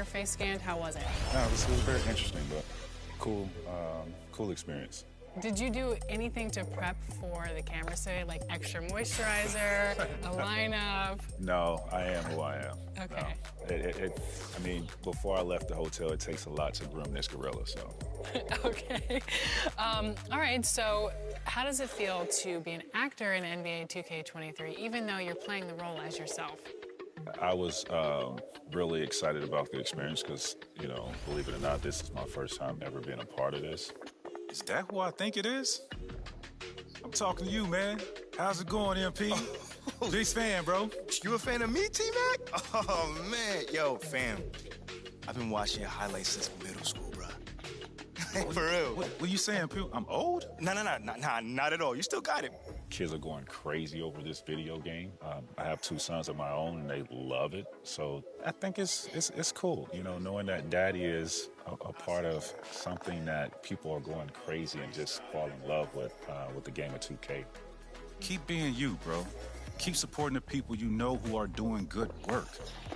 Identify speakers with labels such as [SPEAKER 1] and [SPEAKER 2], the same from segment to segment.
[SPEAKER 1] face scanned. How was it?
[SPEAKER 2] No, it was very interesting, but cool, cool experience.
[SPEAKER 1] Did you do anything to prep for the camera today, like extra moisturizer, a lineup?
[SPEAKER 2] No, I am who I am.
[SPEAKER 1] Okay.
[SPEAKER 2] No. I mean, before I left the hotel, it takes a lot to groom this gorilla, so.
[SPEAKER 1] Okay. All right, so how does it feel to be an actor in NBA 2K23, even though you're playing the role as yourself?
[SPEAKER 2] I was really excited about the experience because, you know, believe it or not, this is my first time ever being a part of this.
[SPEAKER 3] Is that who I think it is? I'm talking to you, man. How's it going, MP? Big fan, bro.
[SPEAKER 4] You a fan of me, T-Mac? Oh, man. Yo, fam. I've been watching your highlights since middle school, bro. For real.
[SPEAKER 3] What you saying, Pooh? I'm old?
[SPEAKER 4] Nah, not at all. You still got it.
[SPEAKER 2] Kids are going crazy over this video game. I have two sons of my own, and they love it. So I think it's cool, you know, knowing that Daddy is a part of something that people are going crazy and just fall in love with the game of 2K.
[SPEAKER 3] Keep being you, bro. Keep supporting the people you know who are doing good work.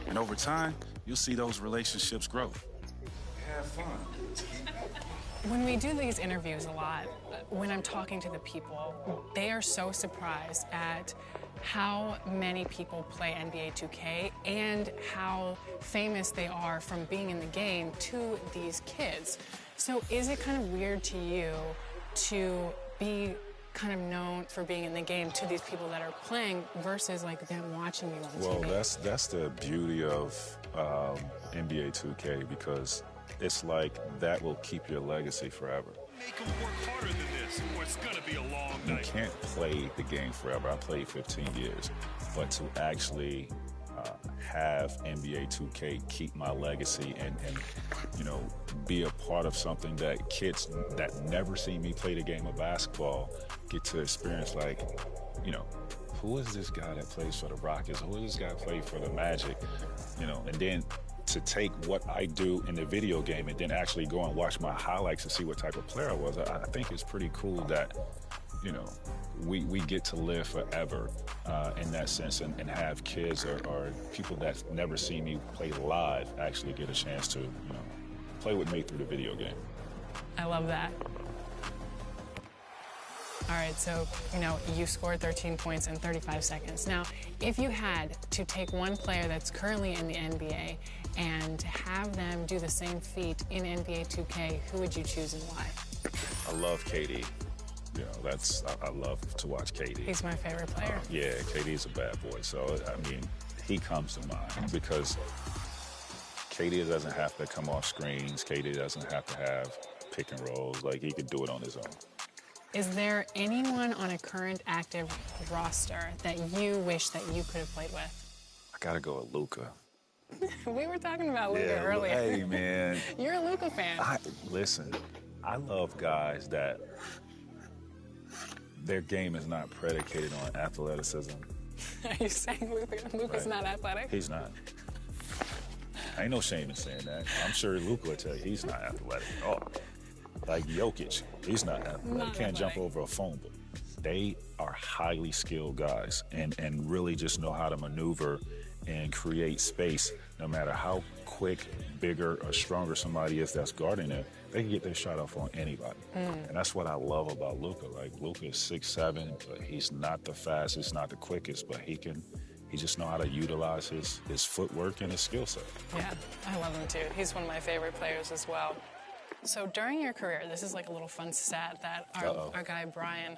[SPEAKER 3] And over time, you'll see those relationships grow. Have fun.
[SPEAKER 1] When we do these interviews a lot, when I'm talking to the people, they are so surprised at how many people play NBA 2K and how famous they are from being in the game to these kids. So is it kind of weird to you to be kind of known for being in the game to these people that are playing versus like them watching you on TV?
[SPEAKER 2] Well, that's the beauty of NBA 2K because it's like that will keep your legacy forever.
[SPEAKER 5] Make them work harder than this, or it's gonna be a long
[SPEAKER 2] You
[SPEAKER 5] night.
[SPEAKER 2] can't play the game forever. I played 15 years, but to actually have NBA 2K keep my legacy and you know be a part of something that kids that never seen me play the game of basketball get to experience, like, you know, who is this guy that plays for the Rockets? Who is this guy that plays for the Magic? You know, and then to take what I do in the video game and then actually go and watch my highlights and see what type of player I was, I think it's pretty cool that, you know, we get to live forever in that sense and have kids or people that never seen me play live actually get a chance to, you know, play with me through the video game.
[SPEAKER 1] I love that. All right, so, you know, you scored 13 points in 35 seconds. Now, if you had to take one player that's currently in the NBA and have them do the same feat in NBA 2K, who would you choose and why?
[SPEAKER 2] I love KD. You know, I love to watch KD.
[SPEAKER 1] He's my favorite player.
[SPEAKER 2] Yeah, KD's a bad boy. So, I mean, he comes to mind because KD doesn't have to come off screens. KD doesn't have to have pick and rolls. Like, he could do it on his own.
[SPEAKER 1] Is there anyone on a current active roster that you wish that you could have played with?
[SPEAKER 2] I gotta go with Luka.
[SPEAKER 1] We were talking about Luka earlier.
[SPEAKER 2] Hey, man.
[SPEAKER 1] You're a Luka fan.
[SPEAKER 2] Listen, I love guys that their game is not predicated on athleticism.
[SPEAKER 1] Are you saying Luka's not athletic?
[SPEAKER 2] He's not. Ain't no shame in saying that. I'm sure Luka will tell you he's not athletic at all. Like Jokic, he's not athletic. Can't jump over a phone book. They are highly skilled guys and really just know how to maneuver and create space. No matter how quick, bigger, or stronger somebody is that's guarding them, they can get their shot off on anybody. And that's what I love about Luka. Like, Luka is 6'7", but he's not the fastest, not the quickest, but he just know how to utilize his footwork and his skill set.
[SPEAKER 1] Yeah, I love him too. He's one of my favorite players as well. So during your career, this is like a little fun stat that our guy Brian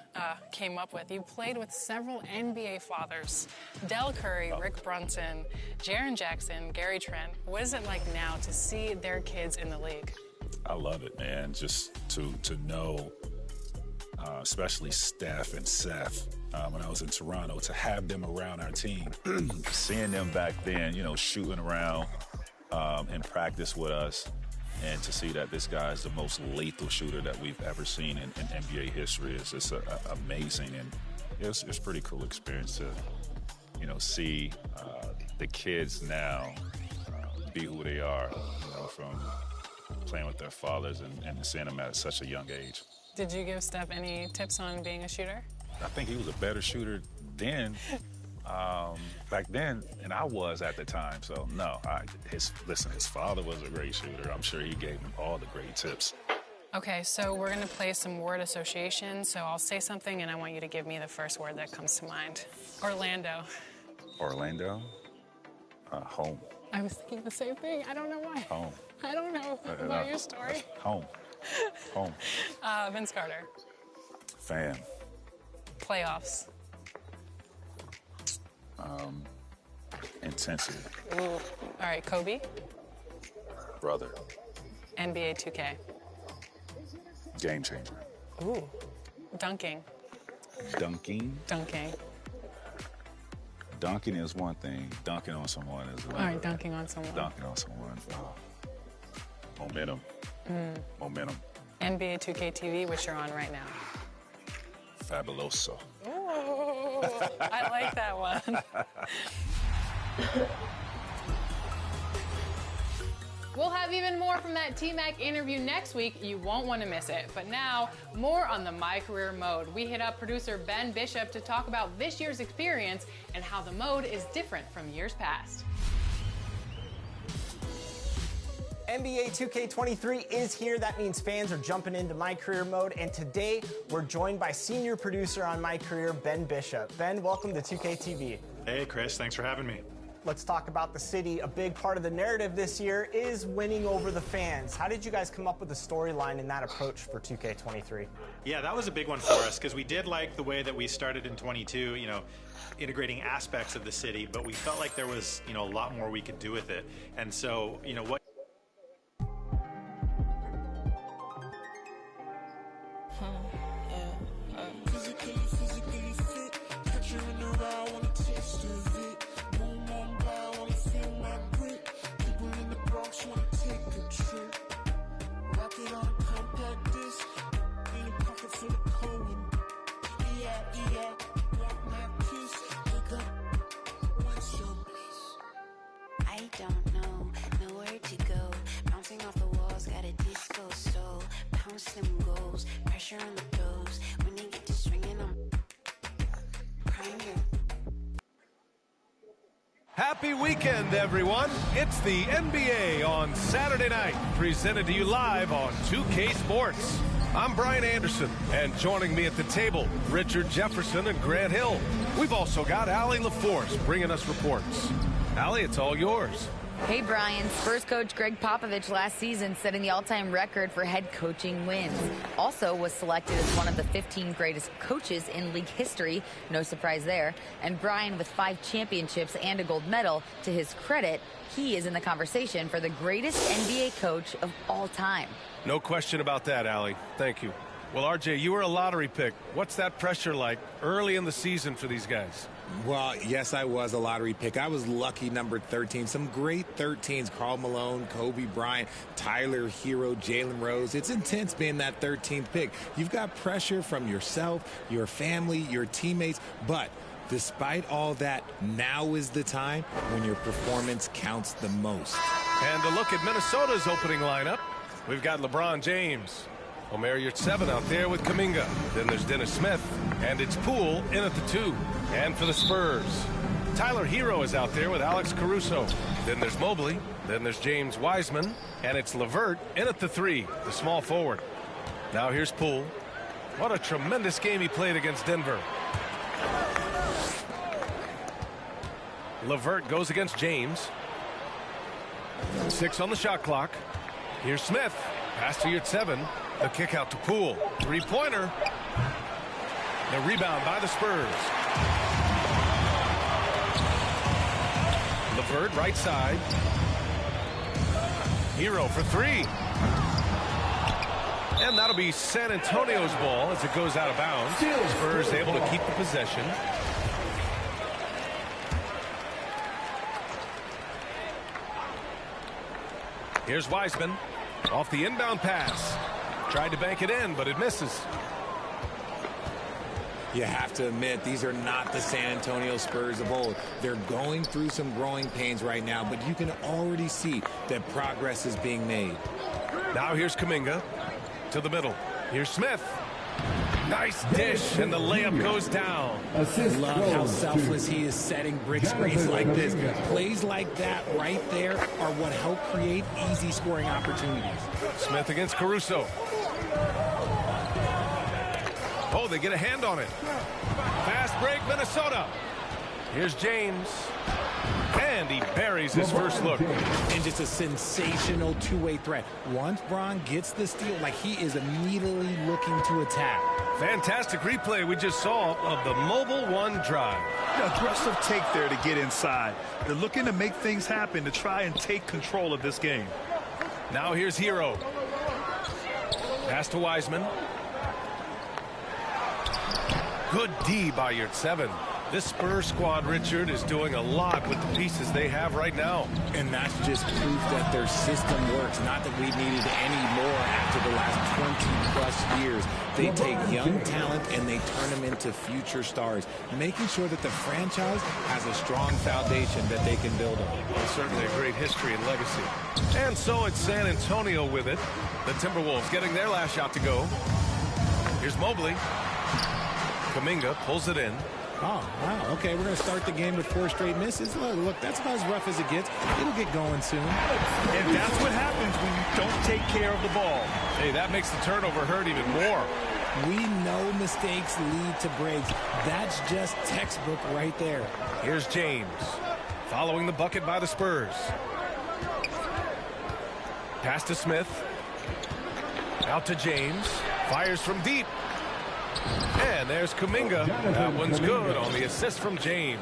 [SPEAKER 1] came up with. You played with several NBA fathers: Del Curry, Rick Brunson, Jaren Jackson, Gary Trent. What is it like now to see their kids in the league?
[SPEAKER 2] I love it, man. Just to know, especially Steph and Seth, when I was in Toronto, to have them around our team, seeing them back then, you know, shooting around in practice with us. And to see that this guy is the most lethal shooter that we've ever seen in NBA history is just amazing. And it's a pretty cool experience to, you know, see the kids now be who they are, you know, from playing with their fathers and seeing them at such a young age.
[SPEAKER 1] Did you give Steph any tips on being a shooter?
[SPEAKER 2] I think he was a better shooter then back then, and I was at the time. So no, his father was a great shooter. I'm sure he gave him all the great tips.
[SPEAKER 1] Okay, so we're gonna play some word association. So I'll say something and I want you to give me the first word that comes to mind. Orlando.
[SPEAKER 2] Orlando, home.
[SPEAKER 1] I was thinking the same thing. I don't know why.
[SPEAKER 2] Home.
[SPEAKER 1] I don't know about your story.
[SPEAKER 2] Home. Home.
[SPEAKER 1] Vince Carter.
[SPEAKER 2] Fan.
[SPEAKER 1] Playoffs.
[SPEAKER 2] Intensity.
[SPEAKER 1] Ooh. All right, Kobe.
[SPEAKER 2] Brother.
[SPEAKER 1] NBA 2K.
[SPEAKER 2] Game changer.
[SPEAKER 1] Ooh. Dunking.
[SPEAKER 2] Dunking.
[SPEAKER 1] Dunking.
[SPEAKER 2] Dunking is one thing. Dunking on someone is another.
[SPEAKER 1] All right, dunking on someone.
[SPEAKER 2] Dunking on someone. Momentum. Momentum.
[SPEAKER 1] NBA 2K TV, which you're on right now.
[SPEAKER 2] Fabuloso.
[SPEAKER 1] Ooh, I like that one. We'll have even more from that T-Mac interview next week. You won't want to miss it. But now, more on the My Career mode. We hit up producer Ben Bishop to talk about this year's experience and how the mode is different from years past.
[SPEAKER 6] NBA 2K23 is here. That means fans are jumping into My Career mode. And today, we're joined by senior producer on My Career, Ben Bishop. Ben, welcome to 2K TV.
[SPEAKER 7] Hey, Chris. Thanks for having me.
[SPEAKER 6] Let's talk about the city. A big part of the narrative this year is winning over the fans. How did you guys come up with the storyline and that approach for 2K23?
[SPEAKER 7] Yeah, that was a big one for us because we did like the way that we started in 22, integrating aspects of the city, but we felt like there was, a lot more we could do with it. And so, what
[SPEAKER 8] I don't know, nowhere to go. Bouncing off the walls, got a disco soul. Pounce them goals, pressure on the toes. When they get to swinging, I'm crying.
[SPEAKER 9] Happy weekend, everyone. It's the NBA on Saturday night, presented to you live on 2K Sports. I'm Brian Anderson, and joining me at the table, Richard Jefferson and Grant Hill. We've also got Allie LaForce bringing us reports. Allie, it's all yours.
[SPEAKER 10] Hey, Brian. Spurs coach Greg Popovich last season setting the all-time record for head coaching wins. Also was selected as one of the 15 greatest coaches in league history. No surprise there. And Brian, with 5 championships and a gold medal, to his credit, he is in the conversation for the greatest NBA coach of all time.
[SPEAKER 9] No question about that, Allie. Thank you. Well, RJ, you were a lottery pick. What's that pressure like early in the season for these guys?
[SPEAKER 11] Well, yes, I was a lottery pick. I was lucky number 13. Some great 13s. Karl Malone, Kobe Bryant, Tyler Hero, Jalen Rose. It's intense being that 13th pick. You've got pressure from yourself, your family, your teammates. But despite all that, now is the time when your performance counts the most.
[SPEAKER 9] And a look at Minnesota's opening lineup. We've got LeBron James. Omer Yurtseven out there with Kuminga. Then there's Dennis Smith. And it's Poole in at the 2. And for the Spurs, Tyler Hero is out there with Alex Caruso. Then there's Mobley. Then there's James Wiseman. And it's LeVert in at the 3, the small forward. Now here's Poole. What a tremendous game he played against Denver. LeVert goes against James. 6 on the shot clock. Here's Smith. Pass to Yurtseven. The kick out to Poole. 3-pointer. The rebound by the Spurs. LeVert right side. Hero for 3. And that'll be San Antonio's ball as it goes out of bounds. Spurs able to keep the possession. Here's Wiseman. Off the inbound pass. Tried to bank it in, but it misses.
[SPEAKER 11] You have to admit, these are not the San Antonio Spurs of old. They're going through some growing pains right now, but you can already see that progress is being made.
[SPEAKER 9] Now here's Kuminga to the middle. Here's Smith. Nice dish, and the layup goes down.
[SPEAKER 11] Love how selfless he is setting brick screens like this. Plays like that right there are what help create easy scoring opportunities.
[SPEAKER 9] Smith against Caruso. Oh, they get a hand on it. Fast break, Minnesota. Here's James. And he buries his first look.
[SPEAKER 11] And just a sensational two-way threat. Once Bron gets the steal, like he is immediately looking to attack.
[SPEAKER 9] Fantastic replay we just saw of the Mobile One drive.
[SPEAKER 5] Aggressive take there to get inside. They're looking to make things happen to try and take control of this game.
[SPEAKER 9] Now here's Hero. Pass to Wiseman. Good D by your 7. This Spurs squad, Richard, is doing a lot with the pieces they have right now.
[SPEAKER 11] And that's just proof that their system works. Not that we needed any more after the last 20-plus years. They take young talent and they turn them into future stars, making sure that the franchise has a strong foundation that they can build on.
[SPEAKER 9] Well, certainly a great history and legacy. And so it's San Antonio with it. The Timberwolves getting their last shot to go. Here's Mobley. Kuminga pulls it in.
[SPEAKER 11] Oh, wow. Okay, we're going to start the game with 4 straight misses. Look, that's about as rough as it gets. It'll get going soon.
[SPEAKER 5] And that's what happens when you don't take care of the ball.
[SPEAKER 9] Hey, that makes the turnover hurt even more.
[SPEAKER 11] We know mistakes lead to breaks. That's just textbook right there.
[SPEAKER 9] Here's James. Following the bucket by the Spurs. Pass to Smith. Out to James. Fires from deep. And there's Kuminga. That one's good on the assist from James.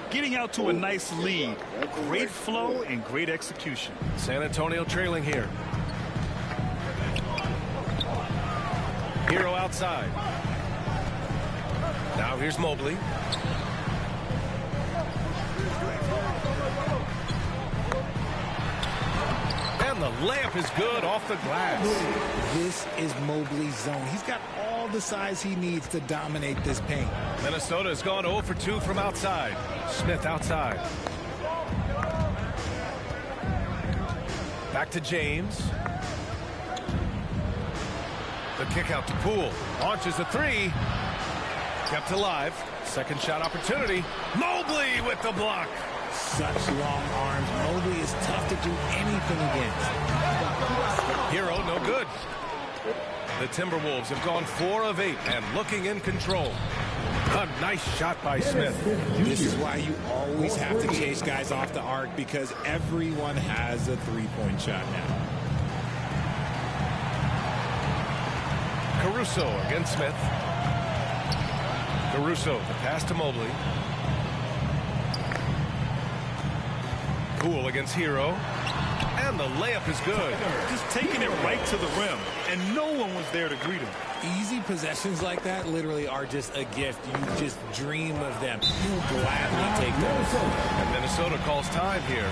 [SPEAKER 5] Getting out to a nice lead. Great flow and great execution.
[SPEAKER 9] San Antonio trailing here. Hero outside. Now here's Mobley. And the layup is good off the glass.
[SPEAKER 11] This is Mobley's zone. He's got all the size he needs to dominate this paint.
[SPEAKER 9] Minnesota has gone 0 for 2 from outside. Smith outside. Back to James. The kick out to Poole. Launches a 3. Kept alive. Second shot opportunity. Mobley with the block.
[SPEAKER 11] Such long arms. Mobley is tough to do anything against.
[SPEAKER 9] Hero no good. The Timberwolves have gone 4 of 8 and looking in control. A nice shot by Smith.
[SPEAKER 11] This is why you always have to chase guys off the arc, because everyone has a three-point shot now.
[SPEAKER 9] Caruso against Smith. Caruso, the pass to Mobley. Poole against Hero. And the layup is good.
[SPEAKER 5] Just taking it right to the rim, and no one was there to greet him.
[SPEAKER 11] Easy possessions like that literally are just a gift. You just dream of them. You gladly take those.
[SPEAKER 9] And Minnesota calls time here.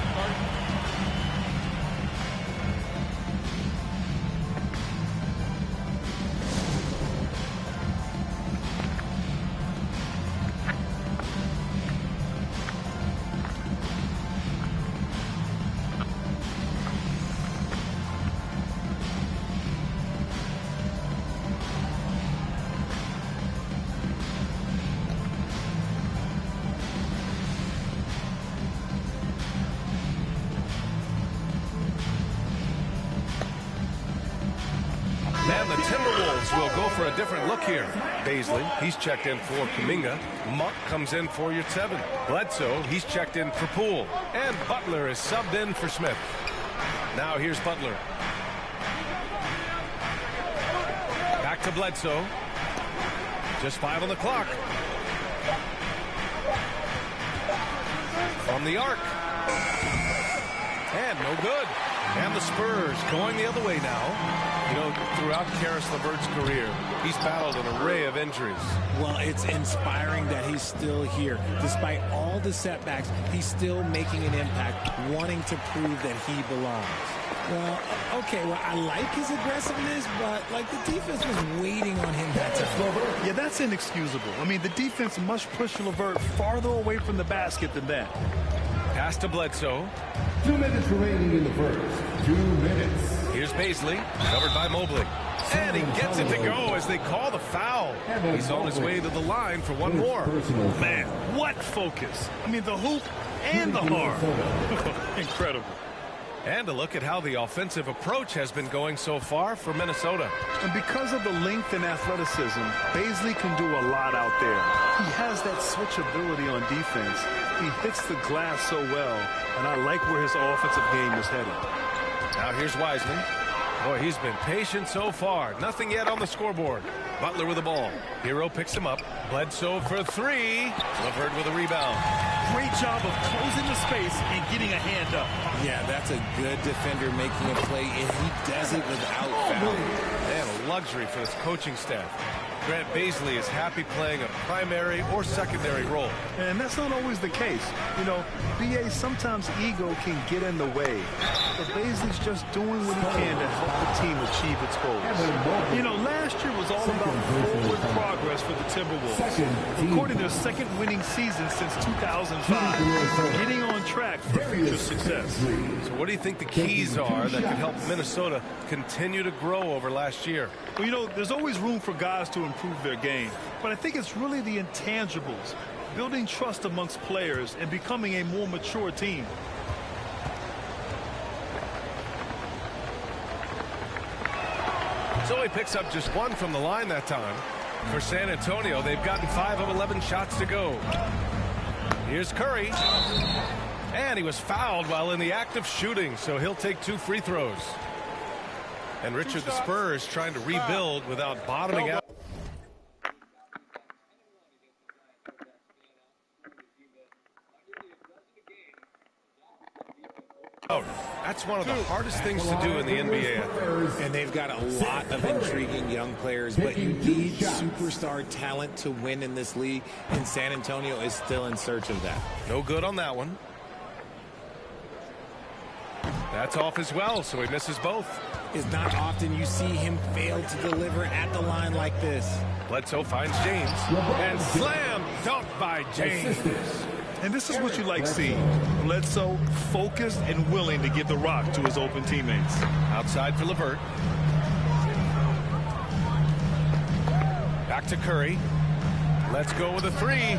[SPEAKER 9] And the Timberwolves will go for a different look here. Baisley, he's checked in for Kuminga. Monk comes in for your 7. Bledsoe, he's checked in for Poole. And Butler is subbed in for Smith. Now here's Butler. Back to Bledsoe. Just 5 on the clock. From the arc. And no good. And the Spurs going the other way now. You know, throughout Karis LeVert's career, he's battled an array of injuries.
[SPEAKER 11] Well, it's inspiring that he's still here. Despite all the setbacks, he's still making an impact, wanting to prove that he belongs. Well, okay, well, I like his aggressiveness, but, like, the defense was waiting on him that time.
[SPEAKER 5] Yeah, that's inexcusable. I mean, the defense must push LeVert farther away from the basket than that.
[SPEAKER 9] Pass to Bledsoe.
[SPEAKER 12] 2 minutes remaining in the first. 2 minutes.
[SPEAKER 9] Here's Baisley, covered by Mobley. And he gets it to go as they call the foul. He's on his way to the line for one more.
[SPEAKER 5] Man, what focus. I mean, the hoop and the harm. Incredible.
[SPEAKER 9] And a look at how the offensive approach has been going so far for Minnesota.
[SPEAKER 5] And because of the length and athleticism, Bazley can do a lot out there. He has that switchability on defense. He hits the glass so well, and I like where his offensive game is headed.
[SPEAKER 9] Now here's Wiseman. Boy, he's been patient so far. Nothing yet on the scoreboard. Butler with the ball. Hero picks him up. Bledsoe for three. LeVert with a rebound.
[SPEAKER 5] Great job of closing the space and getting a hand up.
[SPEAKER 11] Yeah, that's a good defender making a play, and he does it without fouling.
[SPEAKER 9] And a luxury for this coaching staff. Grant Bazley is happy playing a primary or secondary role.
[SPEAKER 5] And that's not always the case. You know, BA, sometimes ego can get in the way. But Bazley's just doing what he can to help the team achieve its goals. You know, last year was all about forward progress for the Timberwolves. Recording their second winning season since 2005. Getting on track for future success.
[SPEAKER 9] So what do you think the keys are that could help Minnesota continue to grow over last year?
[SPEAKER 5] Well, you know, there's always room for guys to improve their game. But I think it's really the intangibles. Building trust amongst players and becoming a more mature team.
[SPEAKER 9] So he picks up just one from the line that time. For San Antonio, they've gotten 5 of 11 shots to go. Here's Curry. And he was fouled while in the act of shooting, so he'll take 2 free throws. And Richard, the Spurs trying to rebuild without bottoming out. That's one of the hardest things to do in the NBA.
[SPEAKER 11] And they've got a lot of intriguing young players, but you need superstar talent to win in this league, and San Antonio is still in search of that.
[SPEAKER 9] No good on that one. That's off as well, so he misses both.
[SPEAKER 11] It's not often you see him fail to deliver at the line like this.
[SPEAKER 9] Bledsoe finds James. And slam dunk by James.
[SPEAKER 5] And this is what you like seeing. Bledsoe focused and willing to give the rock to his open teammates.
[SPEAKER 9] Outside for LeVert. Back to Curry. Let's go with a three.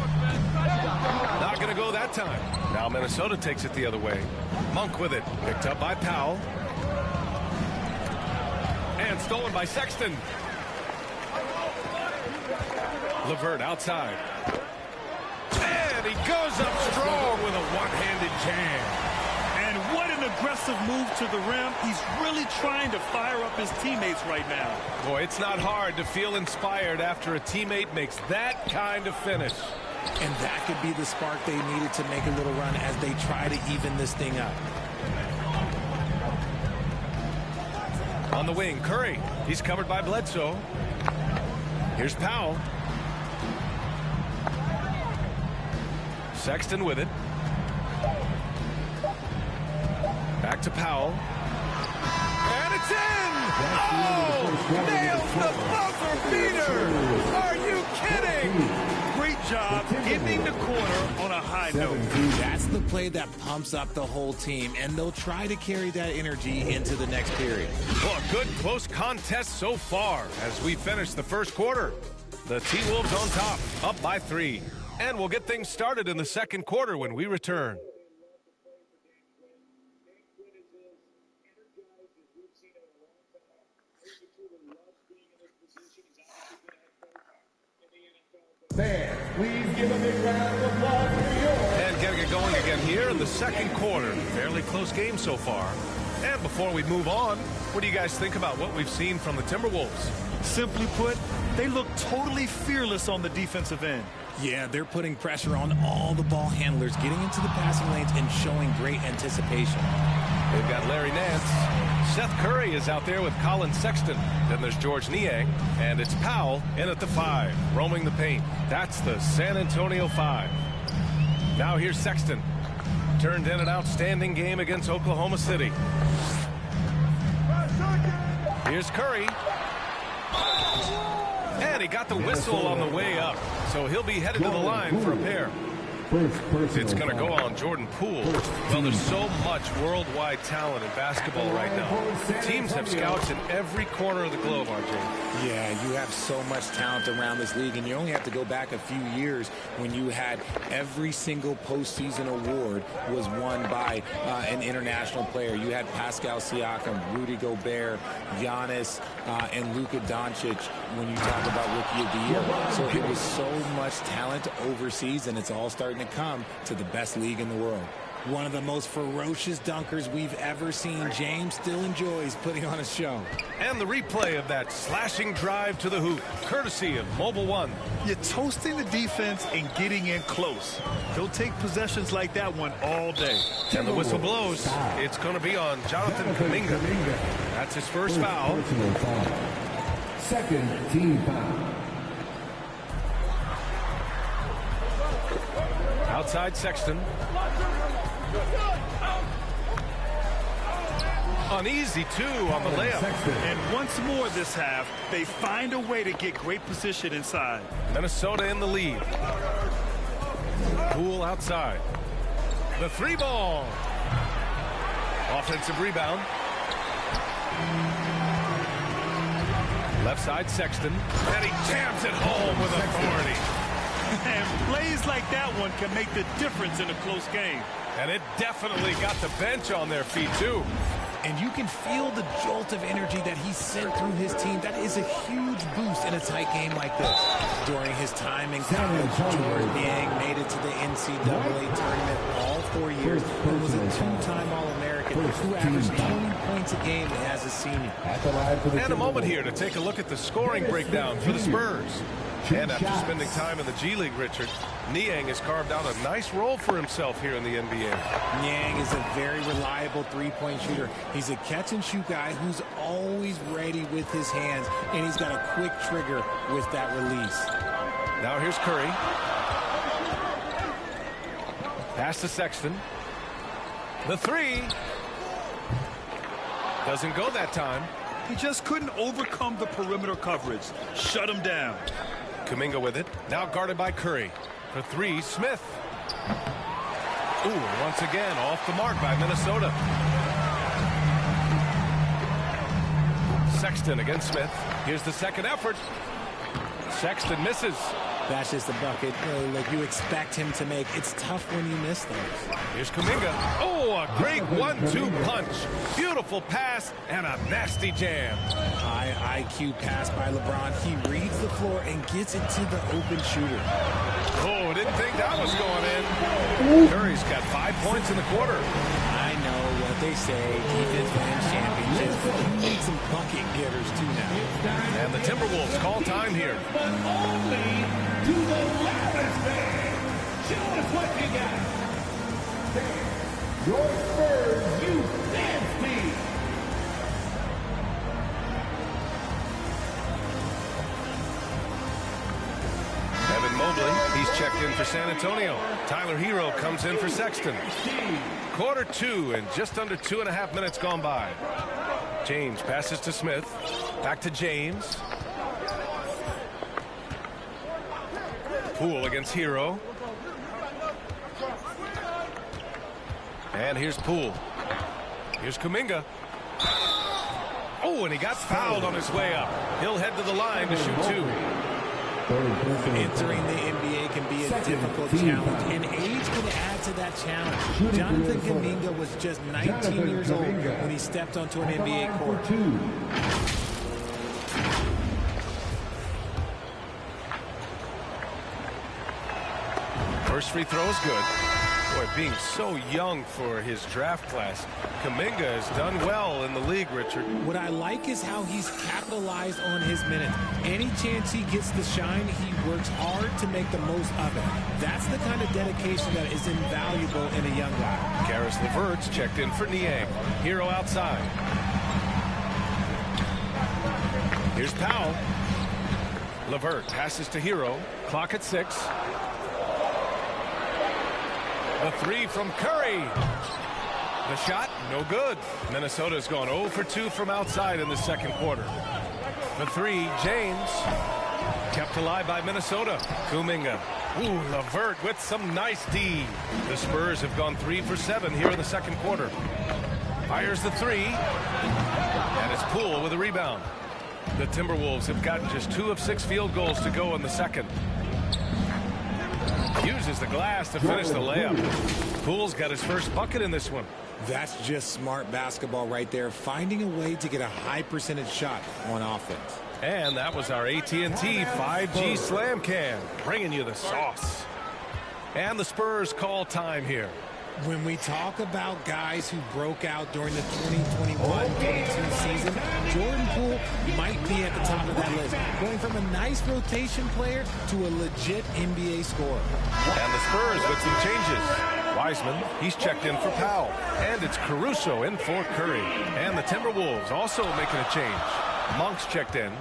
[SPEAKER 9] Not going to go that time. Now Minnesota takes it the other way. Monk with it. Picked up by Powell. And stolen by Sexton. LeVert outside. And he goes up strong with a one-handed jam.
[SPEAKER 5] And what an aggressive move to the rim. He's really trying to fire up his teammates right now.
[SPEAKER 9] Boy, it's not hard to feel inspired after a teammate makes that kind of finish.
[SPEAKER 11] And that could be the spark they needed to make a little run as they try to even this thing up.
[SPEAKER 9] On the wing, Curry. He's covered by Bledsoe. Here's Powell. Sexton with it. Back to Powell. And it's in! Oh! Nails the buzzer beater! Are you kidding?
[SPEAKER 5] Great job ending the quarter on a high note.
[SPEAKER 11] That's the play that pumps up the whole team, and they'll try to carry that energy into the next period.
[SPEAKER 9] Well, a good close contest so far as we finish the first quarter. The T-Wolves on top, up by 3. And we'll get things started in the second quarter when we return.
[SPEAKER 12] Fans, please give a big round of applause for yours.
[SPEAKER 9] And getting it going again here in the second quarter. Fairly close game so far. And before we move on, what do you guys think about what we've seen from the Timberwolves?
[SPEAKER 5] Simply put, they look totally fearless on the defensive end.
[SPEAKER 11] Yeah, they're putting pressure on all the ball handlers, getting into the passing lanes and showing great anticipation.
[SPEAKER 9] They've got Larry Nance. Seth Curry is out there with Colin Sexton. Then there's George Niang, and it's Powell in at the 5, roaming the paint. That's the San Antonio 5. Now here's Sexton. Turned in an outstanding game against Oklahoma City. Here's Curry. And he got the whistle on the way up, so he'll be headed to the line for a pair. It's going to go on Jordan Poole. Well, there's so much worldwide talent in basketball right now. Teams have scouts in every corner of the globe, RJ.
[SPEAKER 11] Yeah, you have so much talent around this league, and you only have to go back a few years when you had every single postseason award was won by an international player. You had Pascal Siakam, Rudy Gobert, Giannis, and Luka Doncic when you talk about Rookie of the Year. So it was so much talent overseas, and it's all starting to come to the best league in the world. One of the most ferocious dunkers we've ever seen. James still enjoys putting on a show.
[SPEAKER 9] And the replay of that slashing drive to the hoop, courtesy of Mobile One.
[SPEAKER 5] You're toasting the defense and getting in close. He'll take possessions like that one all day.
[SPEAKER 9] And the whistle blows. It's going to be on Jonathan Kuminga. That's his first foul.
[SPEAKER 12] Second team foul.
[SPEAKER 9] Outside Sexton. Uneasy, too, on the layup.
[SPEAKER 5] And once more this half, they find a way to get great position inside.
[SPEAKER 9] Minnesota in the lead. Poole outside. The three ball. Offensive rebound. Left side Sexton. And he jams it home with authority.
[SPEAKER 5] And plays like that one can make the difference in a close game.
[SPEAKER 9] And it definitely got the bench on their feet, too.
[SPEAKER 11] And you can feel the jolt of energy that he sent through his team. That is a huge boost in a tight game like this. During his time in college, George Niang made it to the NCAA tournament all 4 years and was a two-time All-American who averaged 20 points a game as a senior.
[SPEAKER 9] And a moment here to take a look at the scoring breakdown for the Spurs. And after spending time in the G League, Richard, Niang has carved out a nice role for himself here in the NBA.
[SPEAKER 11] Niang is a very reliable three-point shooter. He's a catch-and-shoot guy who's always ready with his hands, and he's got a quick trigger with that release.
[SPEAKER 9] Now here's Curry. Pass to Sexton. The three. Doesn't go that time.
[SPEAKER 5] He just couldn't overcome the perimeter coverage. Shut him down.
[SPEAKER 9] Kuminga with it. Now guarded by Curry. For three, Smith. Ooh, once again, off the mark by Minnesota. Sexton against Smith. Here's the second effort. Sexton misses.
[SPEAKER 11] That's just a bucket like you expect him to make. It's tough when you miss those.
[SPEAKER 9] Here's Kuminga. Oh, a great 1-2 punch. Beautiful pass and a nasty jam.
[SPEAKER 11] High IQ pass by LeBron. He reads the floor and gets it to the open shooter.
[SPEAKER 9] Oh, didn't think that was going in. Curry's got 5 points in the quarter.
[SPEAKER 11] I know what they say. Defense wins championships. But he needs some bucket getters too now.
[SPEAKER 9] And the Timberwolves call time here.
[SPEAKER 12] But only to the loudest man. Show us what you got. Your Spurs Youth Dance Team.
[SPEAKER 9] Evan Mobley, he's checked in for San Antonio. Tyler Hero comes in for Sexton. Quarter two and just under 2.5 minutes gone by. James passes to Smith. Back to James. Poole against Hero. And here's Poole. Here's Kuminga. Oh, and he got fouled on his way up. He'll head to the line to shoot two.
[SPEAKER 11] Entering the NBA can be a difficult challenge, and age can add to that challenge. Jonathan Kuminga was just 19 years old when he stepped onto an NBA court.
[SPEAKER 9] First free throw is good. Boy, being so young for his draft class, Kuminga has done well in the league, Richard.
[SPEAKER 11] What I like is how he's capitalized on his minutes. Any chance he gets to shine, he works hard to make the most of it. That's the kind of dedication that is invaluable in a young guy.
[SPEAKER 9] Karis LeVert's checked in for Niang. Hero outside. Here's Powell. LeVert passes to Hero. Clock at 6. The three from Curry. The shot, no good. Minnesota's gone 0 for 2 from outside in the second quarter. The three, James. Kept alive by Minnesota. Kuminga Ooh, LeVert with some nice D. The Spurs have gone 3 for 7 here in the second quarter. Fires the three. And it's Poole with a rebound. The Timberwolves have gotten just 2 of 6 field goals to go in the second. Uses the glass to finish the layup. Poole's got his first bucket in this one.
[SPEAKER 11] That's just smart basketball right there, finding a way to get a high percentage shot on offense.
[SPEAKER 9] And that was our AT&T 5G Slam Cam, bringing you the sauce. And the Spurs call time here.
[SPEAKER 11] When we talk about guys who broke out during the 2021-22 season, Jordan Poole might be at the top of that list, going from a nice rotation player to a legit NBA scorer.
[SPEAKER 9] And the Spurs with some changes. Wiseman, he's checked in for Powell. And it's Caruso in for Curry. And the Timberwolves also making a change. Monk's checked in.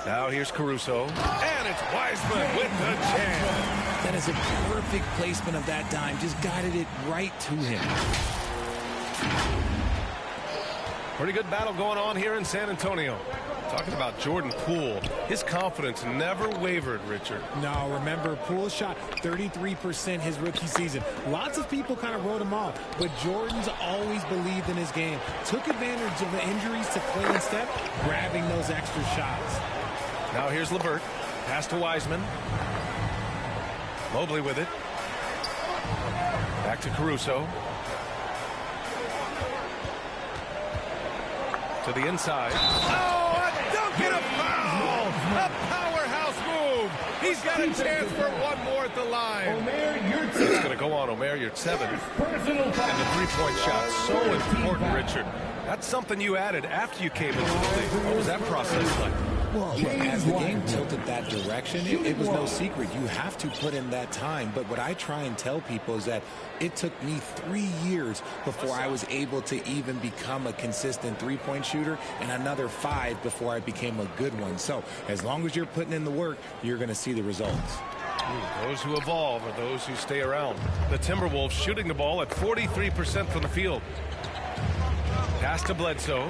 [SPEAKER 9] Now here's Caruso. And it's Wiseman with the jam.
[SPEAKER 11] That is a perfect placement of that dime. Just guided it right to him.
[SPEAKER 9] Pretty good battle going on here in San Antonio. Talking about Jordan Poole, his confidence never wavered, Richard.
[SPEAKER 11] No, remember, Poole shot 33% his rookie season. Lots of people kind of wrote him off, but Jordan's always believed in his game. Took advantage of the injuries to Clay and Steph, grabbing those extra shots.
[SPEAKER 9] Now here's LeVert. Pass to Wiseman. Mobley with it. Back to Caruso. To the inside. Oh, a dunk and a foul! A powerhouse move! He's got a chance for one more at the line. It's going to go on Omer Yurtseven. And the three-point shot, so important, Richard. That's something you added after you came into the league. What was that process like?
[SPEAKER 11] Well, as the game tilted that direction, it was no secret. You have to put in that time. But what I try and tell people is that it took me 3 years before I was able to even become a consistent three-point shooter, and another 5 before I became a good one. So as long as you're putting in the work, you're going to see the results.
[SPEAKER 9] Those who evolve are those who stay around. The Timberwolves shooting the ball at 43% from the field. Pass to Bledsoe.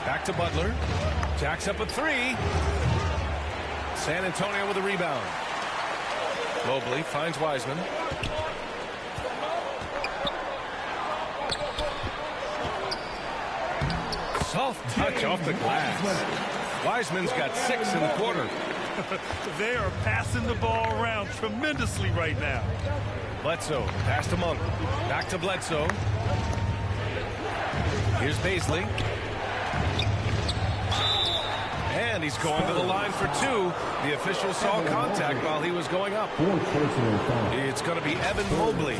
[SPEAKER 9] Back to Butler. Jacks up a three. San Antonio with a rebound. Mobley finds Wiseman. Soft touch off the glass. Wiseman's got 6 in the quarter.
[SPEAKER 5] They are passing the ball around tremendously right now.
[SPEAKER 9] Bledsoe, pass to Monk. Back to Bledsoe. Here's Baisley. And he's going to the line for 2. The official saw contact while he was going up. It's going to be Evan Mobley.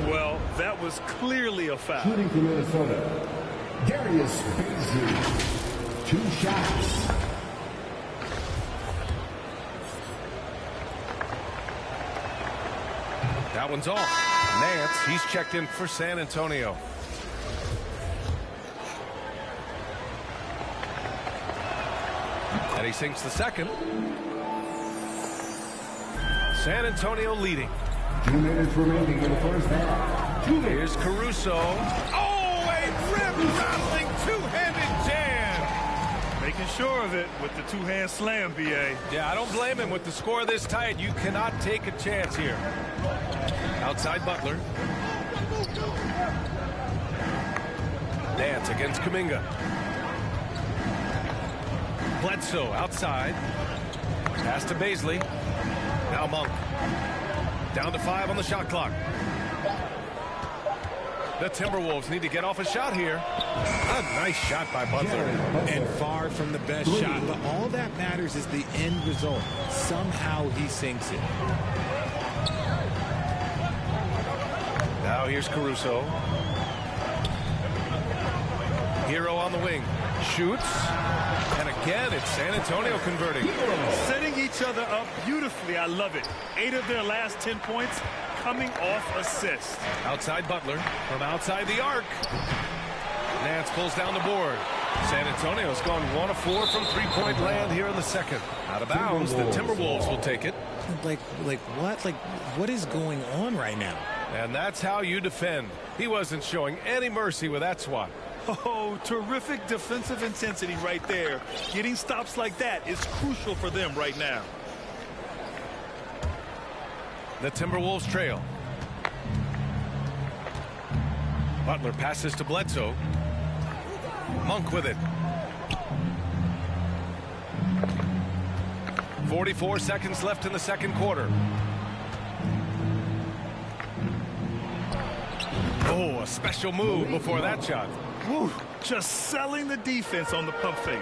[SPEAKER 5] Well, that was clearly a foul.
[SPEAKER 12] Shooting for Minnesota, Darius Baisley. 2 shots.
[SPEAKER 9] That one's off. Nance, he's checked in for San Antonio. And he sinks the second. San Antonio leading.
[SPEAKER 12] 2 minutes remaining in the first half.
[SPEAKER 9] Here's Caruso. Oh, a rim-tossing two-handed jam.
[SPEAKER 5] Making sure of it with the two-hand slam, B.A.
[SPEAKER 9] Yeah, I don't blame him. With the score this tight, you cannot take a chance here. Outside Butler. Dance against Kuminga. Bledsoe outside. Pass to Baisley. Now Monk. Down to 5 on the shot clock. The Timberwolves need to get off a shot here. A nice shot by Butler.
[SPEAKER 11] And far from the best shot, but all that matters is the end result. Somehow he sinks it.
[SPEAKER 9] Now here's Caruso. Hero on the wing. Shoots. And again, it's San Antonio converting.
[SPEAKER 5] Setting each other up beautifully. I love it. 8 of their last 10 points coming off assists.
[SPEAKER 9] Outside Butler. From outside the arc. Nance pulls down the board. San Antonio's gone 1 of 4 from three-point land here in the second. Out of bounds, the Timberwolves will take it.
[SPEAKER 11] Like what? Like, what is going on right now?
[SPEAKER 9] And that's how you defend. He wasn't showing any mercy with that swat.
[SPEAKER 5] Oh, terrific defensive intensity right there. Getting stops like that is crucial for them right now.
[SPEAKER 9] The Timberwolves trail. Butler passes to Bledsoe. Monk with it. 44 seconds left in the second quarter. Oh, a special move before that shot.
[SPEAKER 5] Woo, just selling the defense on the pump fake.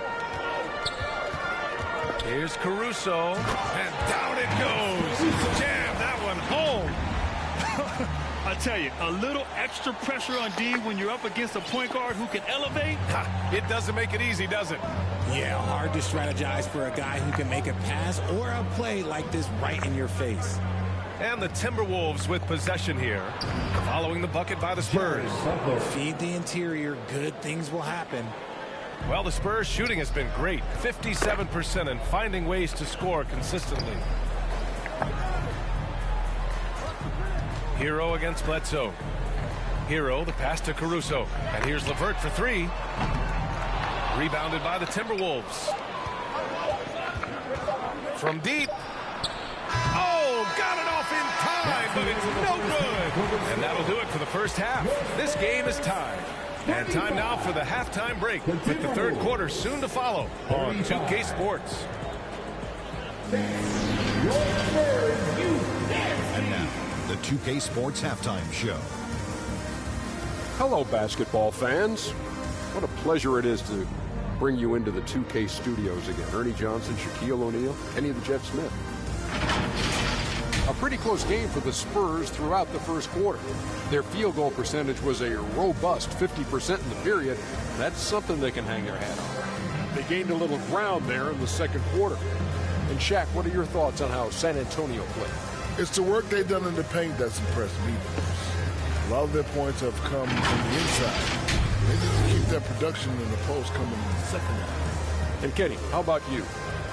[SPEAKER 9] Here's Caruso, and down it goes. Jam that one home.
[SPEAKER 5] I tell you, a little extra pressure on D when you're up against a point guard who can elevate.
[SPEAKER 9] It doesn't make it easy, does it?
[SPEAKER 11] Yeah, hard to strategize for a guy who can make a pass or a play like this right in your face.
[SPEAKER 9] And the Timberwolves with possession here, following the bucket by the Spurs.
[SPEAKER 11] Feed the interior, good things will happen.
[SPEAKER 9] Well, the Spurs shooting has been great, 57%, and finding ways to score consistently. Hero against Bledsoe. Hero, the pass to Caruso. And here's LeVert for three. Rebounded by the Timberwolves. From deep. Oh, got it off in time, but it's no good. And that'll do it for the first half. This game is tied. And time now for the halftime break, with the third quarter soon to follow on 2K Sports.
[SPEAKER 13] And now, the 2K Sports Halftime Show.
[SPEAKER 14] Hello, basketball fans. What a pleasure it is to bring you into the 2K studios again. Ernie Johnson, Shaquille O'Neal, Kenny the Jet Smith. A pretty close game for the Spurs throughout the first quarter. Their field goal percentage was a robust 50% in the period. That's something they can hang their hat on. They gained a little ground there in the second quarter. And Shaq, what are your thoughts on how San Antonio played?
[SPEAKER 15] It's the work they've done in the paint that's impressed me. A lot of their points have come from the inside. They need to keep that production in the post coming in the second half.
[SPEAKER 14] And Kenny, how about you?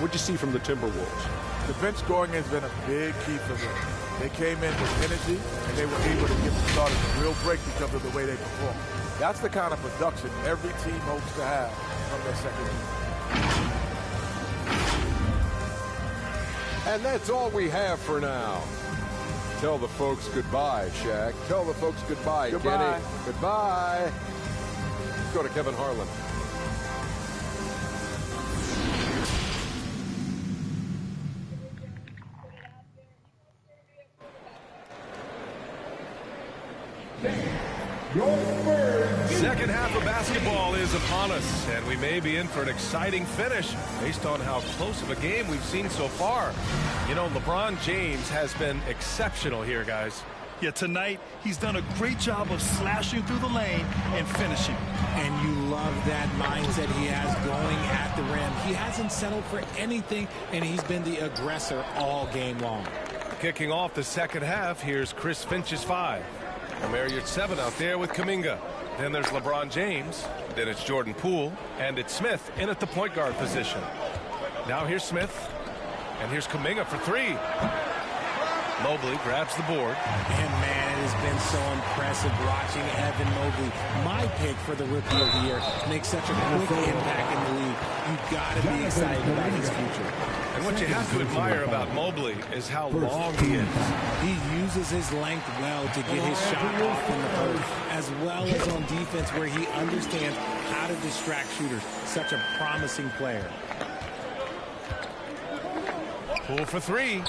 [SPEAKER 14] What'd you see from the Timberwolves?
[SPEAKER 16] The bench scoring has been a big key for them. They came in with energy, and they were able to get the start of a real break because of the way they performed. That's the kind of production every team hopes to have from their second unit.
[SPEAKER 14] And that's all we have for now. Tell the folks goodbye, Shaq. Tell the folks goodbye,
[SPEAKER 16] Goodbye.
[SPEAKER 14] Kenny. Goodbye. Let's go to Kevin Harlan.
[SPEAKER 9] Second half of basketball is upon us, and we may be in for an exciting finish based on how close of a game we've seen so far. You know, LeBron James has been exceptional here, guys.
[SPEAKER 5] Yeah, tonight he's done a great job of slashing through the lane and finishing.
[SPEAKER 11] And you love that mindset he has going at the rim. He hasn't settled for anything, and he's been the aggressor all game long.
[SPEAKER 9] Kicking off the second half, here's Chris Finch's 5. Omer yr1 out there with Kuminga. Then there's LeBron James. Then it's Jordan Poole. And it's Smith in at the point guard position. Now here's Smith. And here's Kuminga for three. Mobley grabs the board.
[SPEAKER 11] And man, it has been so impressive watching Evan Mobley, my pick for the Rookie of the Year, make such a quick impact in the league. You've got to be excited about his future.
[SPEAKER 9] And what you have to admire about Mobley is how long he is.
[SPEAKER 11] He uses his length well to get his shot off in the post, as well as on defense where he understands how to distract shooters. Such a promising player.
[SPEAKER 9] Poole for three.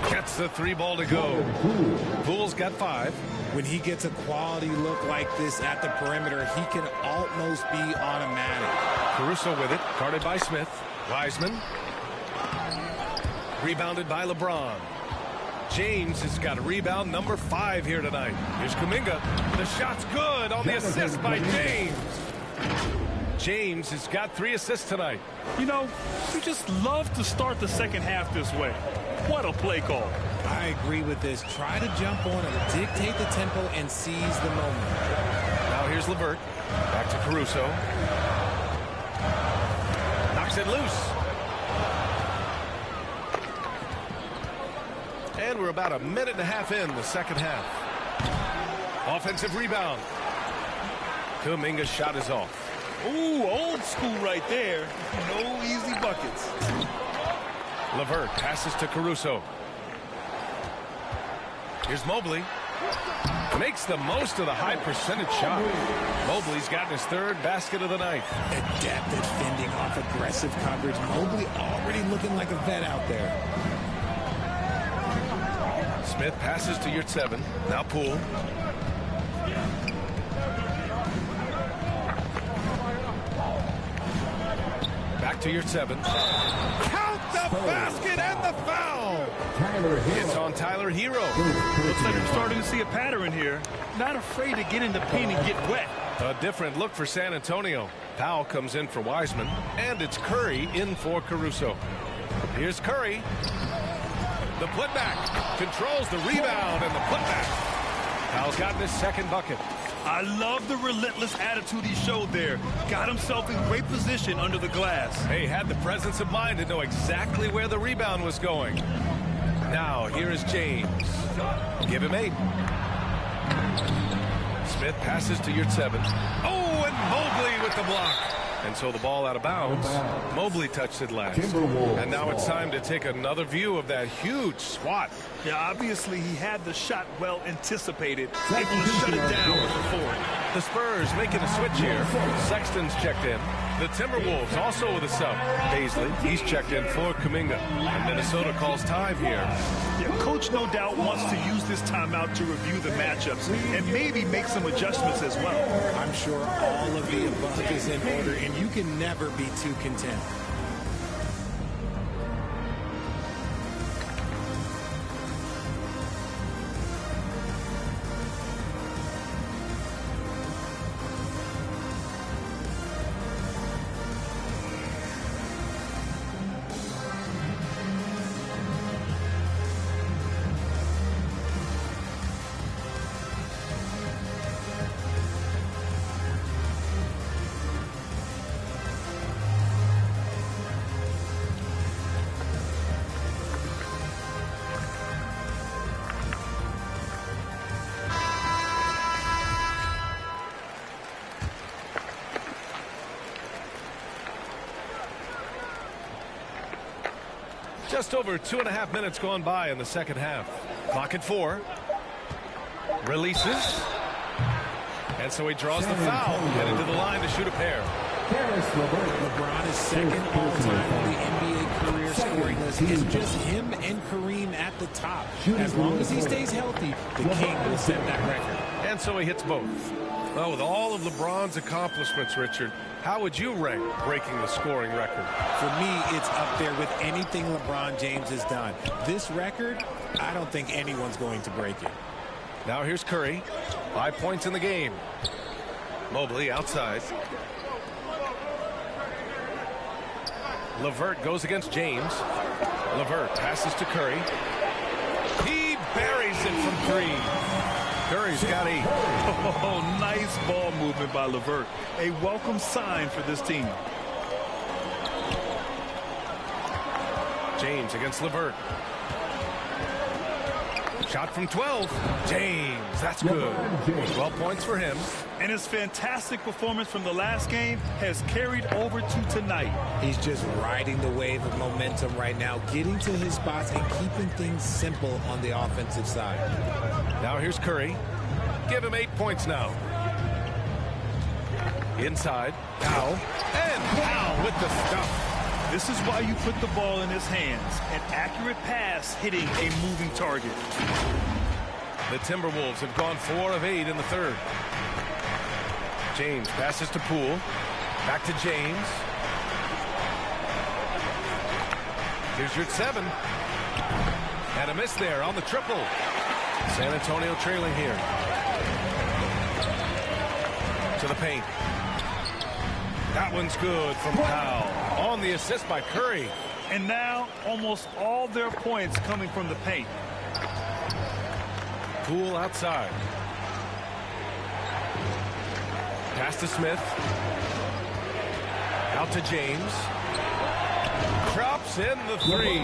[SPEAKER 9] Gets the three ball to go. Poole's got 5.
[SPEAKER 11] When he gets a quality look like this at the perimeter, he can almost be automatic.
[SPEAKER 9] Caruso with it, guarded by Smith. Wiseman. Rebounded by LeBron. James has got a rebound number 5 here tonight. Here's Kuminga. The shot's good on the assist by James. James has got 3 assists tonight.
[SPEAKER 5] You know, you just love to start the second half this way. What a play call.
[SPEAKER 11] I agree with this. Try to jump on him, dictate the tempo, and seize the moment.
[SPEAKER 9] Now here's LeVert. Back to Caruso. Knocks it loose. And we're about a minute and a half in the second half. Offensive rebound. Kuminga's shot is off.
[SPEAKER 5] Ooh, old school right there. No easy buckets.
[SPEAKER 9] LeVert passes to Caruso. Here's Mobley. Makes the most of the high percentage shot. Mobley's gotten his third basket of the night.
[SPEAKER 11] Adept at fending off aggressive coverage. Mobley already looking like a vet out there.
[SPEAKER 9] Smith passes to yr1. Now Poole. Back to yr1. Count the basket and the foul. It's on Tyler Hero.
[SPEAKER 5] Looks like I'm starting to see a pattern here. Not afraid to get in the paint and get wet.
[SPEAKER 9] A different look for San Antonio. Powell comes in for Wiseman, and it's Curry in for Caruso. Here's Curry. The putback. Controls the rebound and the putback. Powell's gotten his second bucket.
[SPEAKER 5] I love the relentless attitude he showed there. Got himself in great position under the glass.
[SPEAKER 9] He had the presence of mind to know exactly where the rebound was going. Now, here is James. Give him 8. Smith passes to yr1. Oh, and Mobley with the block. And so the ball out of bounds. Mobley touched it last. And now it's time to take another view of that huge swat.
[SPEAKER 5] Yeah, obviously he had the shot well anticipated. Able to shut it down with the forward.
[SPEAKER 9] The Spurs making a switch here. Sexton's checked in. The Timberwolves also with a sub. Paisley, he's checked in for Kuminga. And Minnesota calls time here.
[SPEAKER 5] Yeah, Coach no doubt wants to use this timeout to review the matchups and maybe make some adjustments as well.
[SPEAKER 11] I'm sure all of the above is in order, and you can never be too content.
[SPEAKER 9] Just over 2.5 minutes gone by in the second half. Clock at 4. Releases. And so he draws the foul. Headed to the line to shoot a pair.
[SPEAKER 11] LeBron is second all-time on the NBA career scoring list. It's just him and Kareem at the top. As long as he stays healthy, the King will set that record.
[SPEAKER 9] And so he hits both. Well, with all of LeBron's accomplishments, Richard, how would you rank breaking the scoring record?
[SPEAKER 11] For me, it's up there with anything LeBron James has done. This record, I don't think anyone's going to break it.
[SPEAKER 9] Now here's Curry. 5 points in the game. Mobley outside. LeVert goes against James. LeVert passes to Curry. He buries it from 3. Curry's got 8.
[SPEAKER 5] Oh, nice ball movement by LeVert. A welcome sign for this team.
[SPEAKER 9] James against LeVert. Shot from 12. James, that's good. 12 points for him.
[SPEAKER 5] And his fantastic performance from the last game has carried over to tonight.
[SPEAKER 11] He's just riding the wave of momentum right now, getting to his spots and keeping things simple on the offensive side.
[SPEAKER 9] Now here's Curry. Give him 8 points now. Inside. Powell. And Powell with the stuff.
[SPEAKER 5] This is why you put the ball in his hands. An accurate pass hitting a moving target.
[SPEAKER 9] The Timberwolves have gone 4 of 8 in the third. James passes to Poole. Back to James. Here's your 7. And a miss there on the triple. San Antonio trailing here. To the paint. That one's good from Powell. On the assist by Curry.
[SPEAKER 5] And now almost all their points coming from the paint.
[SPEAKER 9] Poole outside. Pass to Smith. Out to James. drops in the three.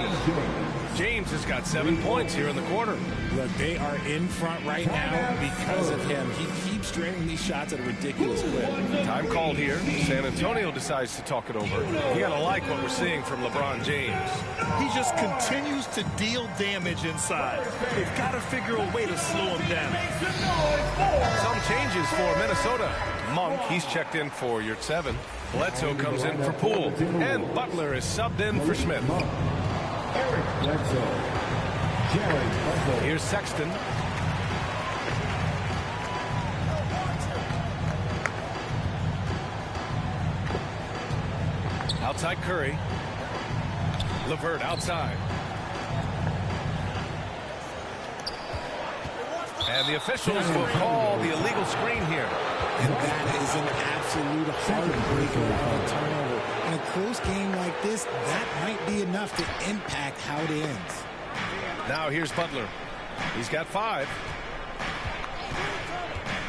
[SPEAKER 9] James has got 7 points here in the quarter.
[SPEAKER 11] Look, they are in front right now because of him. He keeps draining these shots at a ridiculous clip.
[SPEAKER 9] Time called here. San Antonio decides to talk it over. You gotta like what we're seeing from LeBron James.
[SPEAKER 5] He just continues to deal damage inside. They've got to figure a way to slow him down.
[SPEAKER 9] Some changes for Minnesota. Monk, he's checked in for your 7. Bledsoe comes in for Poole. And Butler is subbed in for Smith. Here's Sexton. Outside Curry. LeVert outside. And the officials will call the illegal screen here.
[SPEAKER 11] And that is an absolute heartbreaker on turnover. In a close game like this, that might be enough to impact how it ends.
[SPEAKER 9] Now here's Butler. He's got 5.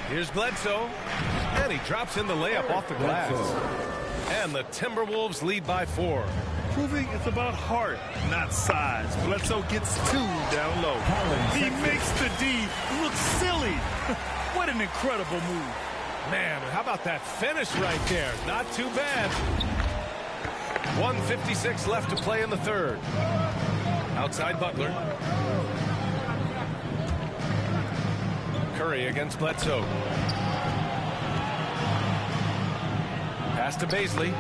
[SPEAKER 9] Here's Bledsoe. And he drops in the layup off the glass. And the Timberwolves lead by 4.
[SPEAKER 5] Proving it's about heart, not size. Bledsoe gets 2 down low. He makes the D look silly. What an incredible move.
[SPEAKER 9] Man, how about that finish right there? Not too bad. 1:56 left to play in the third. Outside Butler. Curry against Bledsoe. Pass to Baisley.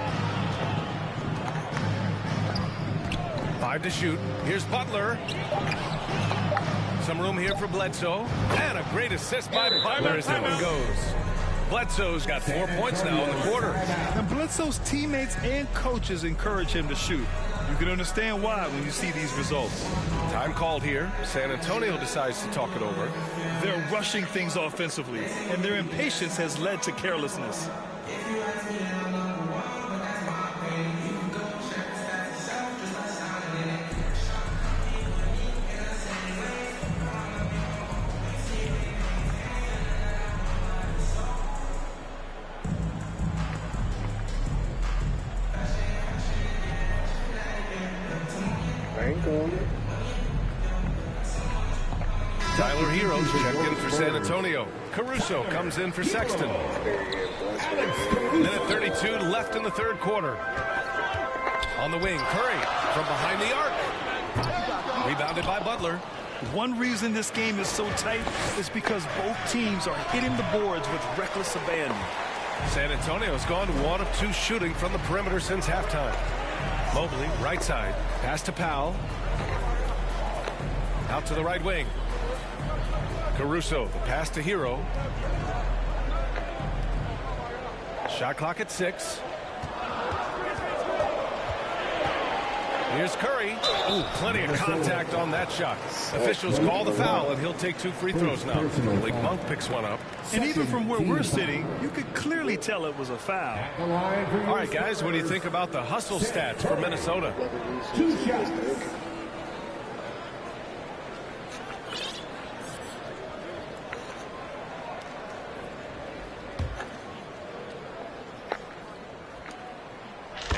[SPEAKER 9] 5 to shoot. Here's Butler. Some room here for Bledsoe. And a great assist by Butler as that one goes. Bledsoe's got 4 points now in the quarter.
[SPEAKER 5] And Bledsoe's teammates and coaches encourage him to shoot. You can understand why when you see these results.
[SPEAKER 9] Time called here. San Antonio decides to talk it over.
[SPEAKER 5] They're rushing things offensively, and their impatience has led to carelessness.
[SPEAKER 9] Tyler Hero's checked in for San Antonio. Caruso comes in for Sexton. Minute 32 left in the third quarter. On the wing, Curry from behind the arc. Rebounded by Butler.
[SPEAKER 5] One reason this game is so tight is because both teams are hitting the boards with reckless abandon.
[SPEAKER 9] San Antonio's gone 1 of 2 shooting from the perimeter since halftime. Mobley, right side. Pass to Powell. Out to the right wing. Caruso, the pass to Hero. Shot clock at 6. Here's Curry. Ooh, plenty of contact on that shot. Officials call the foul, and he'll take 2 free throws now. Malik Monk picks one up.
[SPEAKER 5] And even from where we're sitting, you could clearly tell it was a foul.
[SPEAKER 9] All right, guys, what do you think about the hustle stats for Minnesota?
[SPEAKER 12] 2 shots.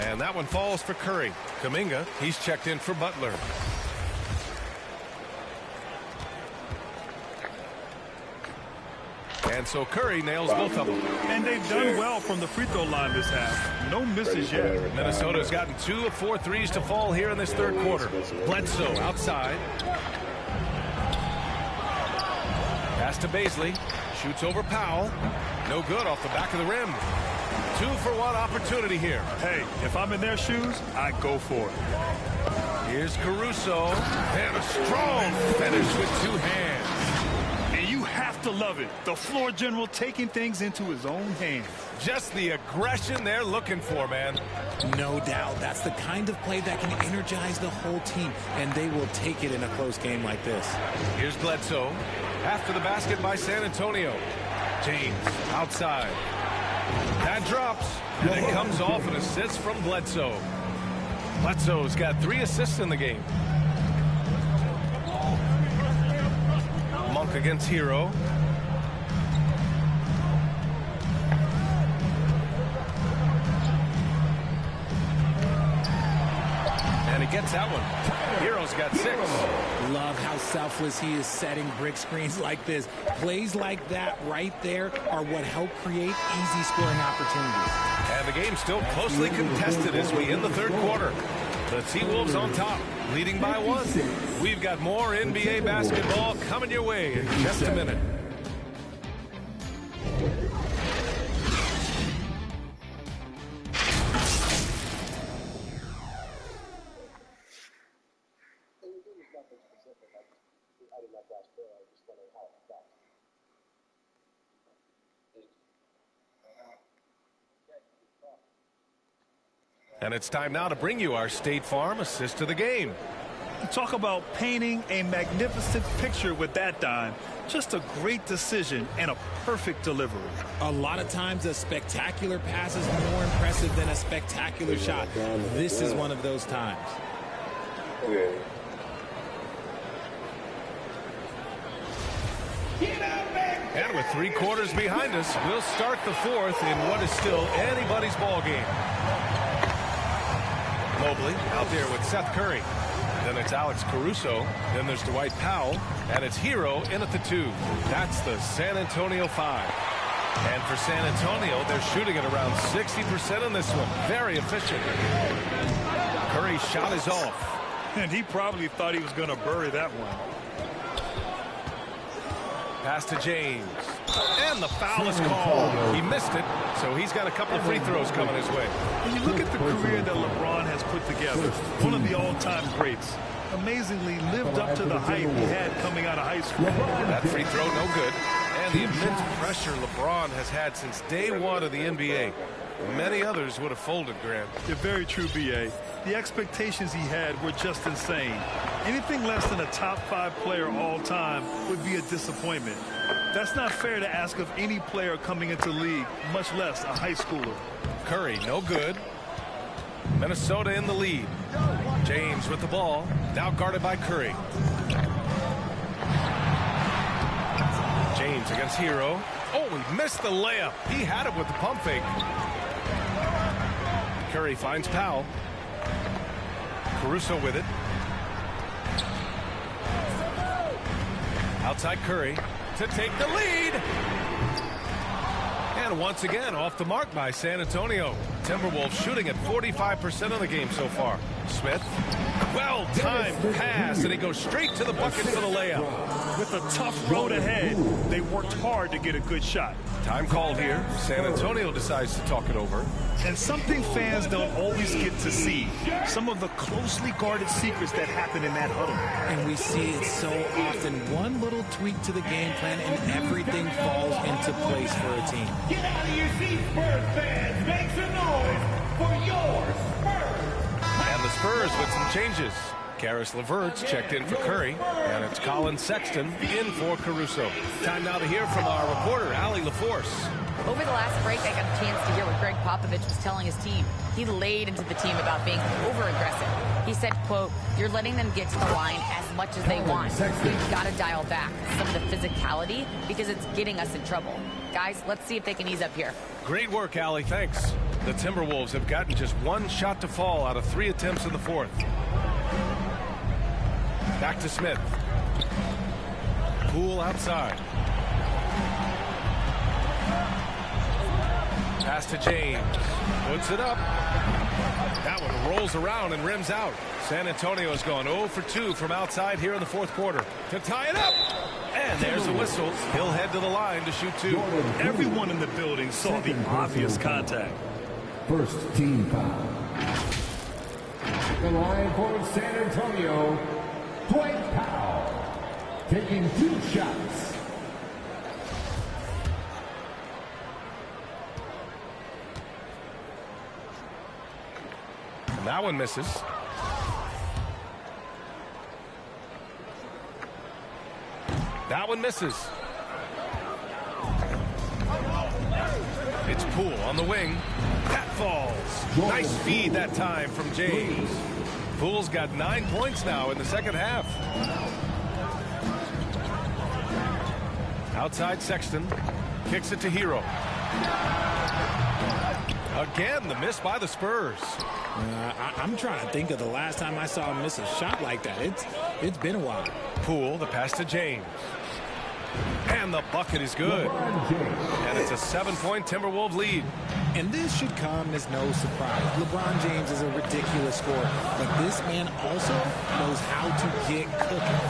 [SPEAKER 9] And that one falls for Curry. Kuminga, he's checked in for Butler. And so Curry nails both of them.
[SPEAKER 5] And they've done well from the free throw line this half. No misses yet.
[SPEAKER 9] Minnesota's gotten 2 of 4 threes to fall here in this third quarter. Bledsoe outside. Pass to Baisley. Shoots over Powell. No good off the back of the rim. 2-for-1 opportunity here.
[SPEAKER 5] Hey, if I'm in their shoes, I go for it.
[SPEAKER 9] Here's Caruso. And a strong finish with 2 hands.
[SPEAKER 5] And you have to love it. The floor general taking things into his own hands.
[SPEAKER 9] Just the aggression they're looking for, man.
[SPEAKER 11] No doubt. That's the kind of play that can energize the whole team, and they will take it in a close game like this.
[SPEAKER 9] Here's Bledsoe. After the basket by San Antonio. James outside. That drops, and it comes off an assist from Bledsoe. Bledsoe's got 3 assists in the game. Monk against Hero. And gets that one. Hero's got 6.
[SPEAKER 11] Love how selfless he is setting brick screens like this. Plays like that right there are what help create easy scoring opportunities.
[SPEAKER 9] And the game's still closely contested as we end the third quarter. The T-Wolves on top, leading by 1. We've got more NBA basketball coming your way in just a minute. And it's time now to bring you our State Farm assist to the game.
[SPEAKER 5] Talk about painting a magnificent picture with that dime. Just a great decision and a perfect delivery.
[SPEAKER 11] A lot of times a spectacular pass is more impressive than a spectacular shot. This is one of those times.
[SPEAKER 9] And with 3 quarters behind us, we'll start the 4th in what is still anybody's ball game. Mobley out there with Seth Curry. Then it's Alex Caruso. Then there's Dwight Powell. And it's Hero in at the 2. That's the San Antonio 5. And for San Antonio, they're shooting at around 60% on this one. Very efficient. Curry's shot is off.
[SPEAKER 5] And he probably thought he was going to bury that one.
[SPEAKER 9] Pass to James. And the foul is called. He missed it, so he's got a couple of free throws coming his way.
[SPEAKER 5] When you look at the career that LeBron has put together, one of the all-time greats, amazingly lived up to the hype he had coming out of high school.
[SPEAKER 9] That free throw, no good. And the immense pressure LeBron has had since day 1 of the NBA. Many others would have folded, Grant.
[SPEAKER 5] You're very true, B.A. The expectations he had were just insane. Anything less than a top 5 player all time would be a disappointment. That's not fair to ask of any player coming into the league, much less a high schooler.
[SPEAKER 9] Curry, no good. Minnesota in the lead. James with the ball, now guarded by Curry. James against Hero. Oh, he missed the layup. He had it with the pump fake. Curry finds Powell. Caruso with it. Outside Curry to take the lead. And once again, off the mark by San Antonio. Timberwolves shooting at 45% of the game so far. Smith, well-timed pass, and he goes straight to the bucket for the layup.
[SPEAKER 5] With a tough road ahead, they worked hard to get a good shot.
[SPEAKER 9] Time called here. San Antonio decides to talk it over.
[SPEAKER 5] And something fans don't always get to see. Some of the closely guarded secrets that happen in that huddle.
[SPEAKER 11] And we see it so often. One little tweak to the game plan and everything falls into place for a team.
[SPEAKER 12] Get out of your seats, Spurs fans. Make some noise for your Spurs.
[SPEAKER 9] And the Spurs with some changes. Karis LeVert's checked in for Curry, and it's Colin Sexton in for Caruso. Time now to hear from our reporter, Allie LaForce.
[SPEAKER 10] Over the last break, I got a chance to hear what Greg Popovich was telling his team. He laid into the team about being over-aggressive. He said, quote, "You're letting them get to the line as much as they want. We've got to dial back some of the physicality because it's getting us in trouble. Guys, let's see if they can ease up here."
[SPEAKER 9] Great work, Allie. Thanks. The Timberwolves have gotten just 1 shot to fall out of 3 attempts in the 4th. Back to Smith. Poole outside. Pass to James. Puts it up. That one rolls around and rims out. San Antonio has gone 0 for 2 from outside here in the 4th quarter. To tie it up. And there's the whistle. He'll head to the line to shoot 2.
[SPEAKER 5] Everyone in the building saw the obvious contact.
[SPEAKER 12] First team foul. The line for San Antonio, Dwight Powell, taking 2 shots.
[SPEAKER 9] And that one misses. That one misses. It's Poole on the wing. That falls. Nice feed that time from James. Poole's got 9 points now in the second half. Outside Sexton. Kicks it to Hero. Again, the miss by the Spurs.
[SPEAKER 11] I'm trying to think of the last time I saw him miss a shot like that. It's been a while.
[SPEAKER 9] Poole, the pass to James. And the bucket is good. And it's a 7-point Timberwolves lead.
[SPEAKER 11] And this should come as no surprise. LeBron James is a ridiculous scorer, but this man also knows how to get cooking.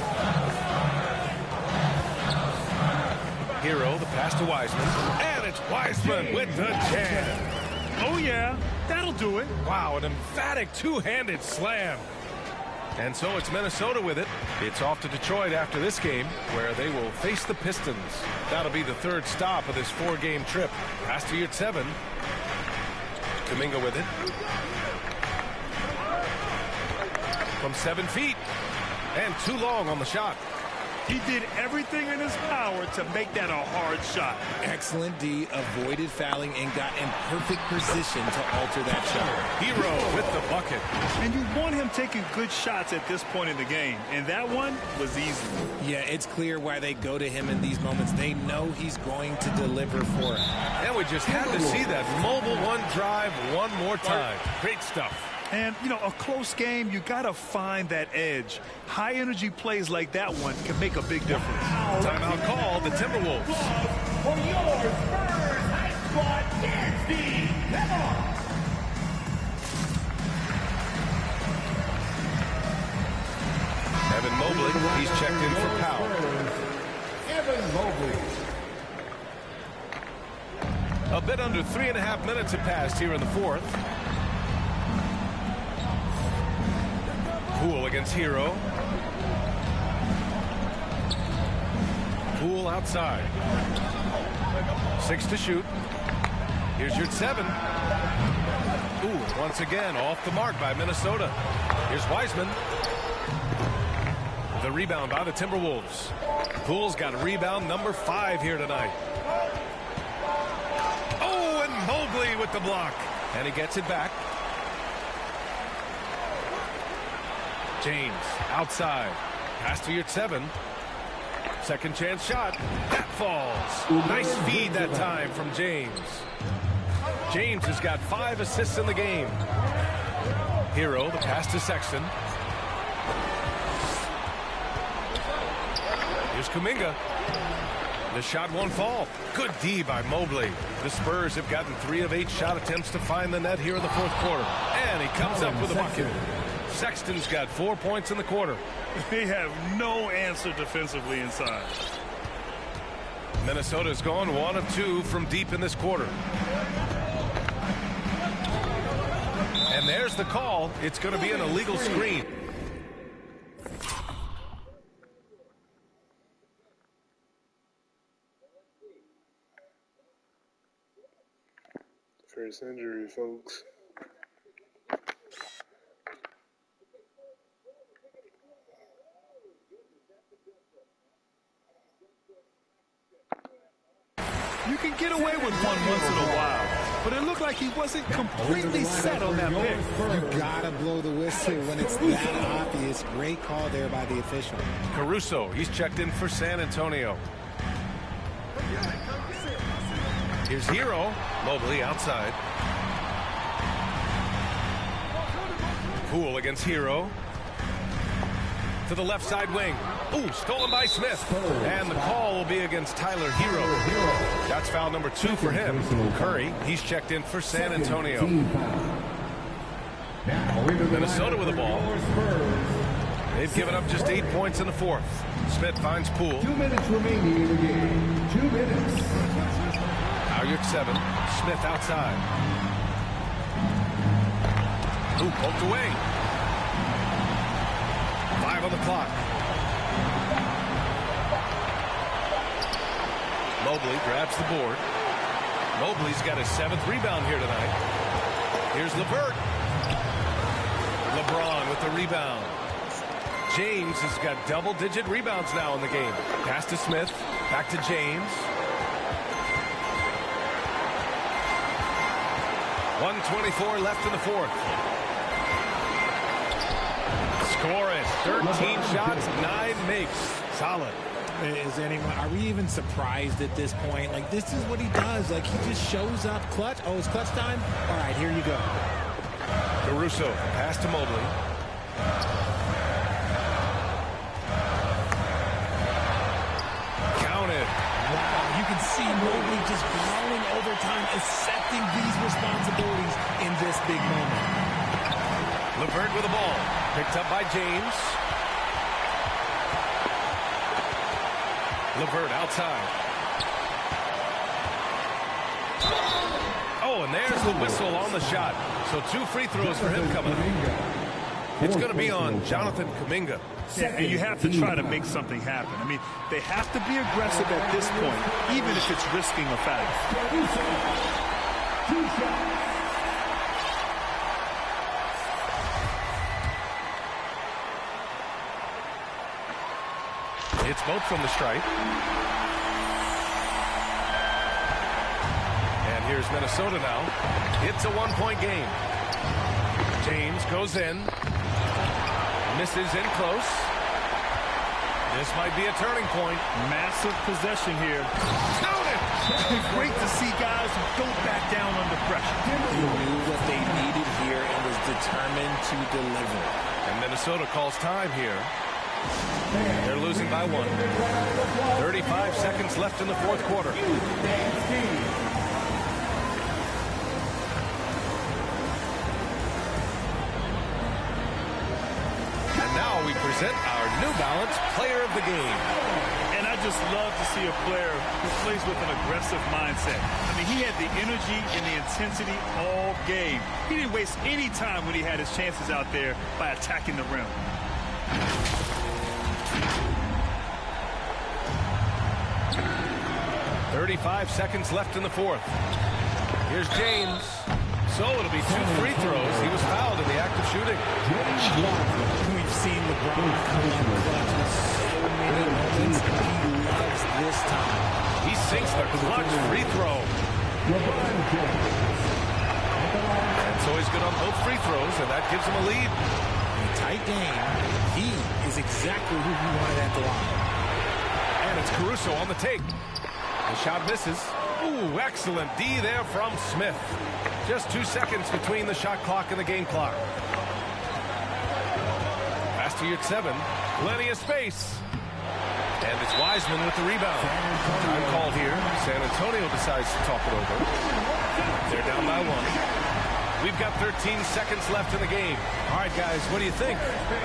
[SPEAKER 9] Hero, the pass to Wiseman. And it's Wiseman with the jam.
[SPEAKER 5] Oh, yeah, that'll do it.
[SPEAKER 9] Wow, an emphatic two-handed slam. And so it's Minnesota with it. It's off to Detroit after this game, where they will face the Pistons. That'll be the third stop of this 4-game trip. Pass to yr1. Kuminga with it. From 7 feet. And too long on the shot.
[SPEAKER 5] He did everything in his power to make that a hard shot.
[SPEAKER 11] Excellent D, avoided fouling and got in perfect position to alter that shot.
[SPEAKER 9] Hero with the bucket.
[SPEAKER 5] And you want him taking good shots at this point in the game, and that one was easy.
[SPEAKER 11] Yeah, it's clear why they go to him in these moments. They know he's going to deliver for it.
[SPEAKER 9] And we just had to see that mobile one drive one more time. Great stuff.
[SPEAKER 5] And, you know, a close game, you got to find that edge. High-energy plays like that one can make a big difference.
[SPEAKER 9] Timeout call, the Timberwolves.
[SPEAKER 12] For your Spurs High Squad dance team, come on!
[SPEAKER 9] Evan Mobley, he's checked in for Powell.
[SPEAKER 12] Evan Mobley.
[SPEAKER 9] A bit under 3.5 minutes have passed here in the fourth. Poole against Hero. Poole outside. 6 to shoot. Here's yr1. Ooh, once again off the mark by Minnesota. Here's Wiseman. The rebound by the Timberwolves. Poole's got rebound number 5 here tonight. Oh, and Mobley with the block. And he gets it back. James outside. Pass to yr1. Second chance shot. That falls. Nice feed that time from James. James has got 5 assists in the game. Hero, the pass to Sexton. Here's Kuminga. The shot won't fall. Good D by Mobley. The Spurs have gotten 3 of 8 shot attempts to find the net here in the fourth quarter. And he comes up with a bucket. Sexton's got 4 points in the quarter.
[SPEAKER 5] They have no answer defensively inside.
[SPEAKER 9] Minnesota's gone 1 of 2 from deep in this quarter. And there's the call. It's going to be an illegal screen.
[SPEAKER 17] First injury, folks.
[SPEAKER 5] You can get away with one once in a while, but it looked like he wasn't completely set on that pick.
[SPEAKER 11] You gotta blow the whistle when it's that obvious. Great call there by the official.
[SPEAKER 9] Caruso, he's checked in for San Antonio. Here's Hero. Mobley outside. Poole against Hero. To the left side wing. Ooh, stolen by Smith. And the call will be against Tyler Hero. That's foul number 2 for him. Curry, he's checked in for San Antonio. Minnesota with the ball. They've given up just 8 points in the fourth. Smith finds Poole.
[SPEAKER 12] 2 minutes remaining in the game. 2 minutes.
[SPEAKER 9] Now yr1. Smith outside. Ooh, poked away. 5 on the clock. Mobley grabs the board. Mobley's got his 7th rebound here tonight. Here's LeVert. LeBron with the rebound. James has got double-digit rebounds now in the game. Pass to Smith. Back to James. 1:24 left in the fourth. Score it. 13 shots, 9 makes. Solid.
[SPEAKER 11] Are we even surprised at this point? Like, this is what he does. Like, he just shows up clutch. Oh, it's clutch time? All right, here you go.
[SPEAKER 9] Caruso, pass to Mobley. Counted.
[SPEAKER 11] Wow, you can see Mobley just growing over time, accepting these responsibilities in this big moment.
[SPEAKER 9] LeVert with the ball. Picked up by James. LeVert outside. Oh, and there's the whistle on the shot. So 2 free throws for him coming up. It's going to be on Jonathan Kuminga.
[SPEAKER 5] Yeah, and you have to try to make something happen. I mean, they have to be aggressive at this point, even if it's risking a foul.
[SPEAKER 9] It's both from the stripe. And here's Minnesota now. It's a 1-point game. James goes in. Misses in close. This might be a turning point.
[SPEAKER 5] Massive possession here.
[SPEAKER 9] Count it!
[SPEAKER 5] It's great to see guys who don't back down under pressure.
[SPEAKER 11] He knew what they needed here and was determined to deliver.
[SPEAKER 9] And Minnesota calls time here. They're losing by 1. 35 seconds left in the fourth quarter. And now we present our New Balance Player of the Game.
[SPEAKER 5] And I just love to see a player who plays with an aggressive mindset. I mean, he had the energy and the intensity all game. He didn't waste any time when he had his chances out there by attacking the rim.
[SPEAKER 9] 35 seconds left in the fourth. Here's James. So it'll be 2 free throws. He was fouled in the act of shooting.
[SPEAKER 11] We've seen LeBron come up clutch with so many moments. He loves this time.
[SPEAKER 9] He sinks the clutch free throw. And so he's good on both free throws, and that gives him a lead.
[SPEAKER 11] In a tight game, he is exactly who he wanted at the line.
[SPEAKER 9] And it's Caruso on the take. The shot misses. Ooh, excellent D there from Smith. Just 2 seconds between the shot clock and the game clock. Pass to yr1. Plenty of space. And it's Wiseman with the rebound. Time called here. San Antonio decides to talk it over. They're down by 1. We've got 13 seconds left in the game. All right, guys, what do you think?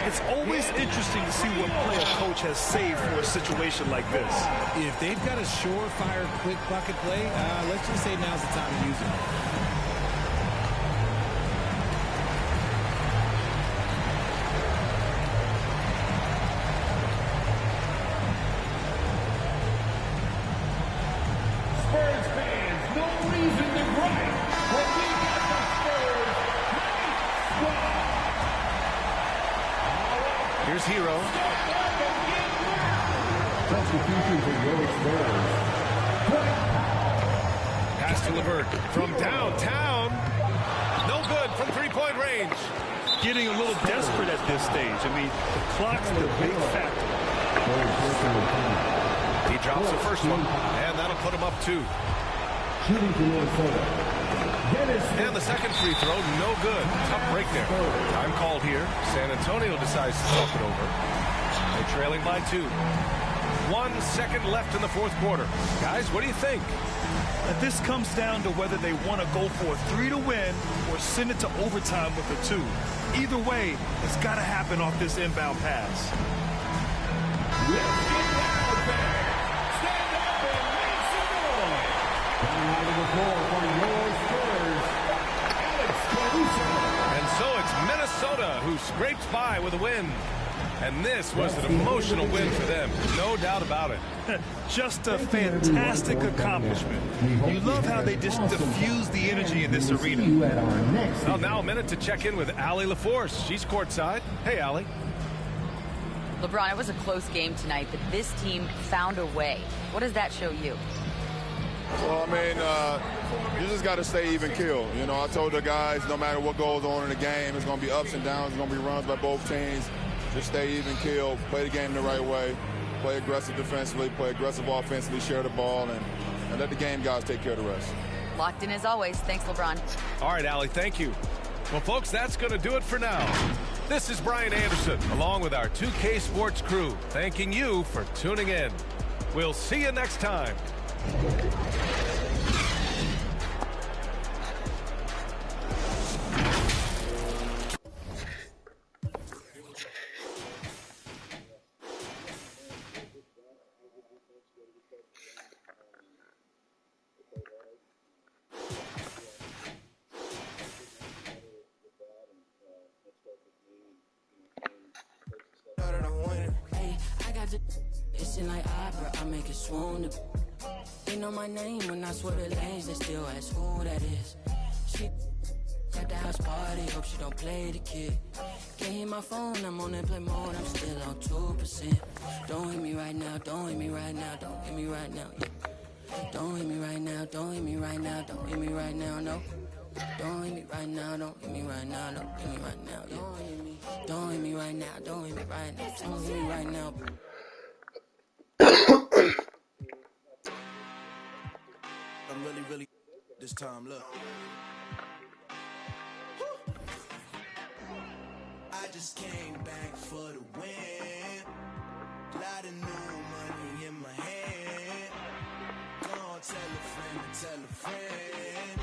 [SPEAKER 5] It's always interesting to see what play a coach has saved for a situation like this.
[SPEAKER 11] If they've got a surefire, quick bucket play, let's just say now's the time to use it.
[SPEAKER 12] Spurs fans, no reason to gripe, but we got the Spurs.
[SPEAKER 9] Here's Hero.
[SPEAKER 12] Substitution for your Spurs.
[SPEAKER 9] Pass to LeVert from downtown. No good from three-point range.
[SPEAKER 5] Getting a little desperate at this stage. I mean, the clock's the big factor.
[SPEAKER 9] He drops the first one, and that'll put him up 2.
[SPEAKER 12] Shooting for Minnesota.
[SPEAKER 9] And the second free throw, no good. Tough break there. Time called here. San Antonio decides to talk it over. They're trailing by 2. 1 second left in the fourth quarter. Guys, what do you think?
[SPEAKER 5] This comes down to whether they want to go for a 3 to win or send it to overtime with a 2. Either way, it's got to happen off this inbound pass.
[SPEAKER 12] Let's get loud, fans. Stand up and make some noise. Coming out of the floor for your Spurs, Alex Caruso.
[SPEAKER 9] And so it's Minnesota who scrapes by with a win. And this was an emotional win for them, no doubt about it.
[SPEAKER 5] Just a fantastic accomplishment. You love how they just diffuse the energy in this arena.
[SPEAKER 9] Well, now a minute to check in with Allie LaForce. She's courtside. Hey, Allie.
[SPEAKER 10] LeBron, it was a close game tonight, but this team found a way. What does that show you?
[SPEAKER 17] Well, I mean, you just got to stay even keel. You know, I told the guys no matter what goes on in the game, it's going to be ups and downs. It's going to be runs by both teams. Just stay even keel, play the game the right way, play aggressive defensively, play aggressive offensively, share the ball, and let the game guys take care of the rest.
[SPEAKER 10] Locked in as always. Thanks, LeBron.
[SPEAKER 9] All right, Allie, thank you. Well, folks, that's going to do it for now. This is Brian Anderson, along with our 2K Sports crew, thanking you for tuning in. We'll see you next time.
[SPEAKER 18] It's in like opera, I make it swoon. They know my name when I swear the lanes, they still ask who that is. She at the house party, hope she don't play the kid. Can't hear my phone, I'm on airplane mode, I'm still on 2%. Don't hit me right now, don't hit me right now, don't hit me right now. Don't hit me right now, don't hit me right now, don't hit me right now, no. Don't hit me right now, don't hit me right now, don't hit me right now, yeah. Don't hit me right now, don't hit me right now, don't hit me right now.
[SPEAKER 19] I'm really this time, look. I just came back for the win. Lot of new money in my hand. Gonna tell a friend and tell a friend.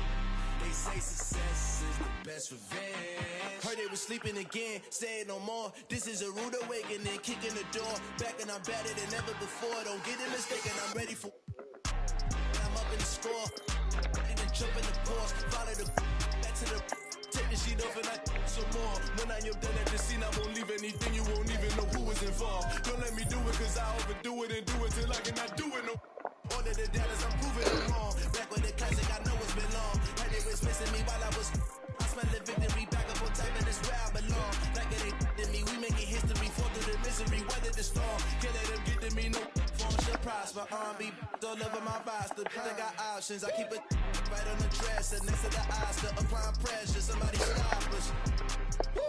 [SPEAKER 19] They say success is the best revenge. Heard they was sleeping again, say it no more. This is a rude awakening, kicking the door. Back and I'm better than ever before. Don't get it mistaken, I'm ready for. I'm up in the score. Ready to jump in the course. Follow the back to the. Take the sheet off and I some more. When I am done at the scene, I won't leave anything. You won't even know who was involved. Don't let me do it, cause I overdo it and do it till I cannot do it no. All of the doubters, I'm proving them wrong. Back with the classic, I know it's been long. Heard they was missing me while I was. I smell the victory, back up on time, and it's where I belong. Like it ain't to me, we making history, fall through the misery, weather the storm. Can't let them get to me, no form should prosper. R&B all over my roster. I got options, I keep it right on the dresser, next to the Oscar. Applying pressure, somebody stop us. Woo!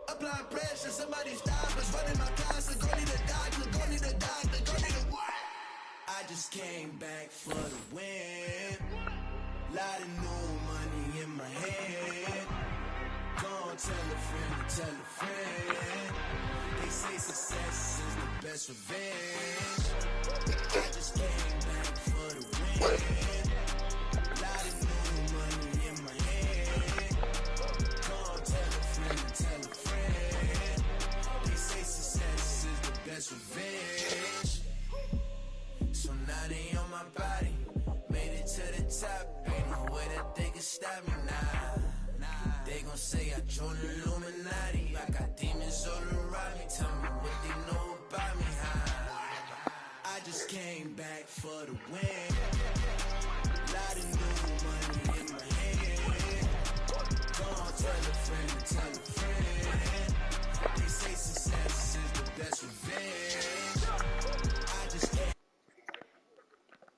[SPEAKER 19] Applying pressure, somebody stop us. Running my closet, go need a doctor, go need a doctor, go need a what? I just came back for the win. Lot of new money in my hand. Gonna tell a friend, tell a friend. They say success is the best revenge. I just came back for the win. Lot of new money in my hand. Gonna tell a friend, tell a friend. They say success is the best revenge. So now they on my body, made it to the top. Ain't no way that they can stop me now. They gon' say I joined the Illuminati. I got demons all around me. Tell me what they know about me, huh? I just came back for the win. Lot of new money in my hand. Gonna tell a friend, tell a friend.